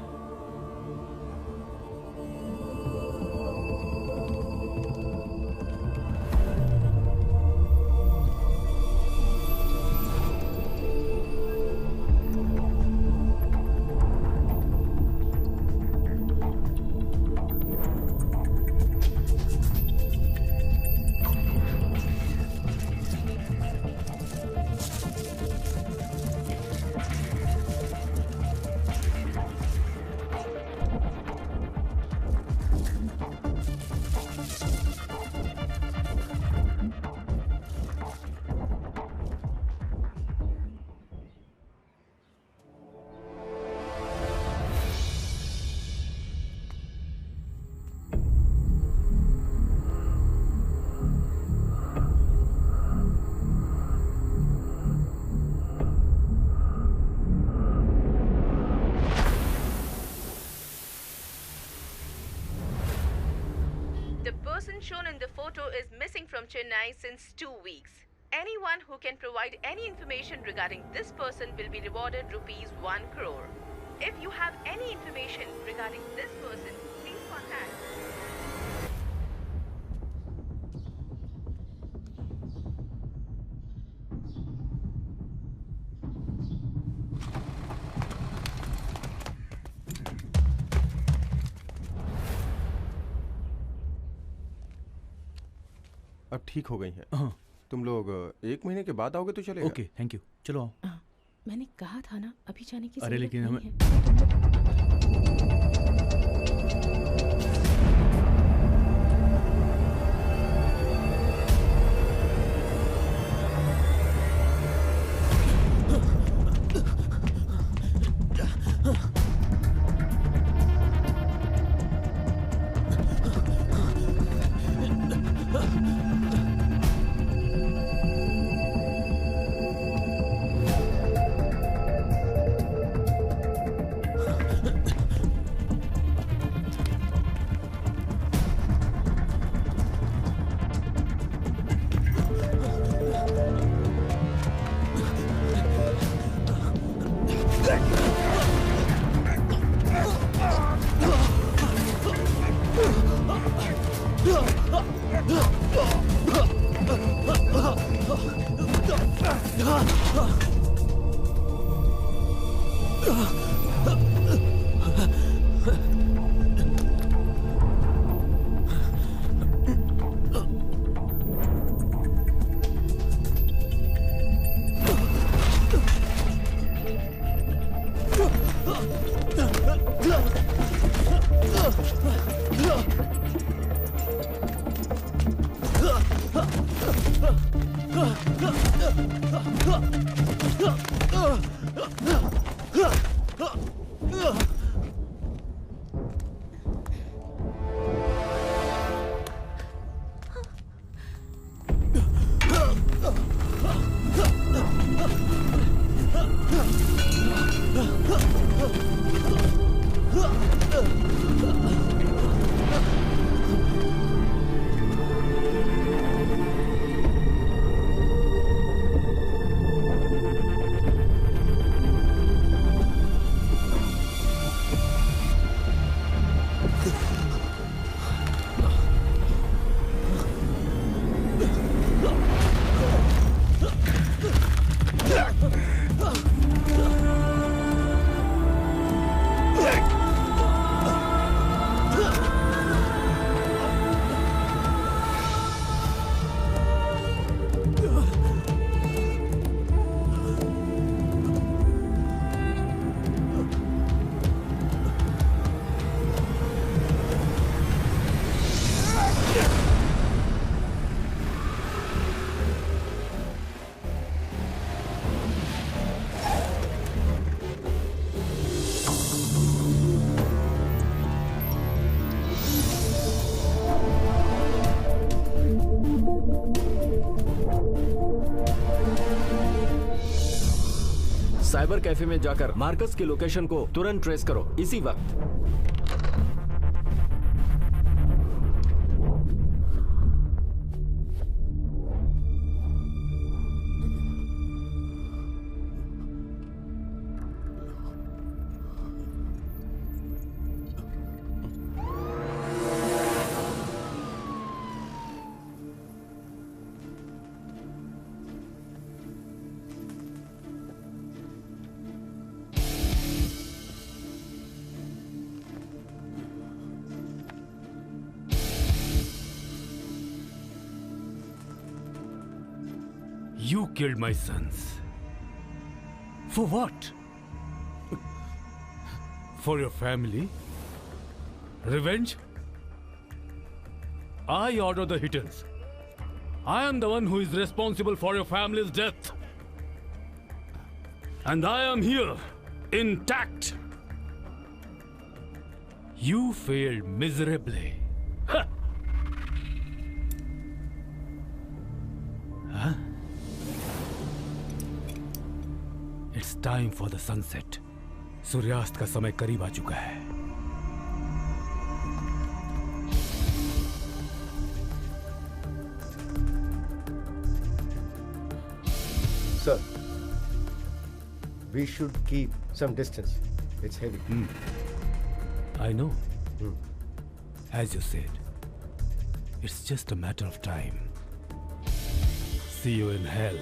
Shown in the photo is missing from Chennai since 2 weeks. Anyone who can provide any information regarding this person will be rewarded rupees 1 crore. If you have any information regarding this person, please contact. अब ठीक हो गई हैं। तुम लोग 1 महीने के बाद आओगे तो चलेगा। ओके थैंक यू, चलो आओ। मैंने कहा था ना अभी जाने की अरे जरूरत लेकिन नहीं हमें है। साइबर कैफे में जाकर मार्कस की लोकेशन को तुरंत ट्रेस करो, इसी वक्त। You killed my sons. For what? For your family? Revenge? I order the hitters. I am the one who is responsible for your family's death. And I am here, intact. You failed miserably. Huh? Huh? It's time for the sunset. सूर्यास्त का समय करीब आ चुका है. Sir, we should keep some distance. It's heavy. I know. As you said, it's just a matter of time. See you in hell.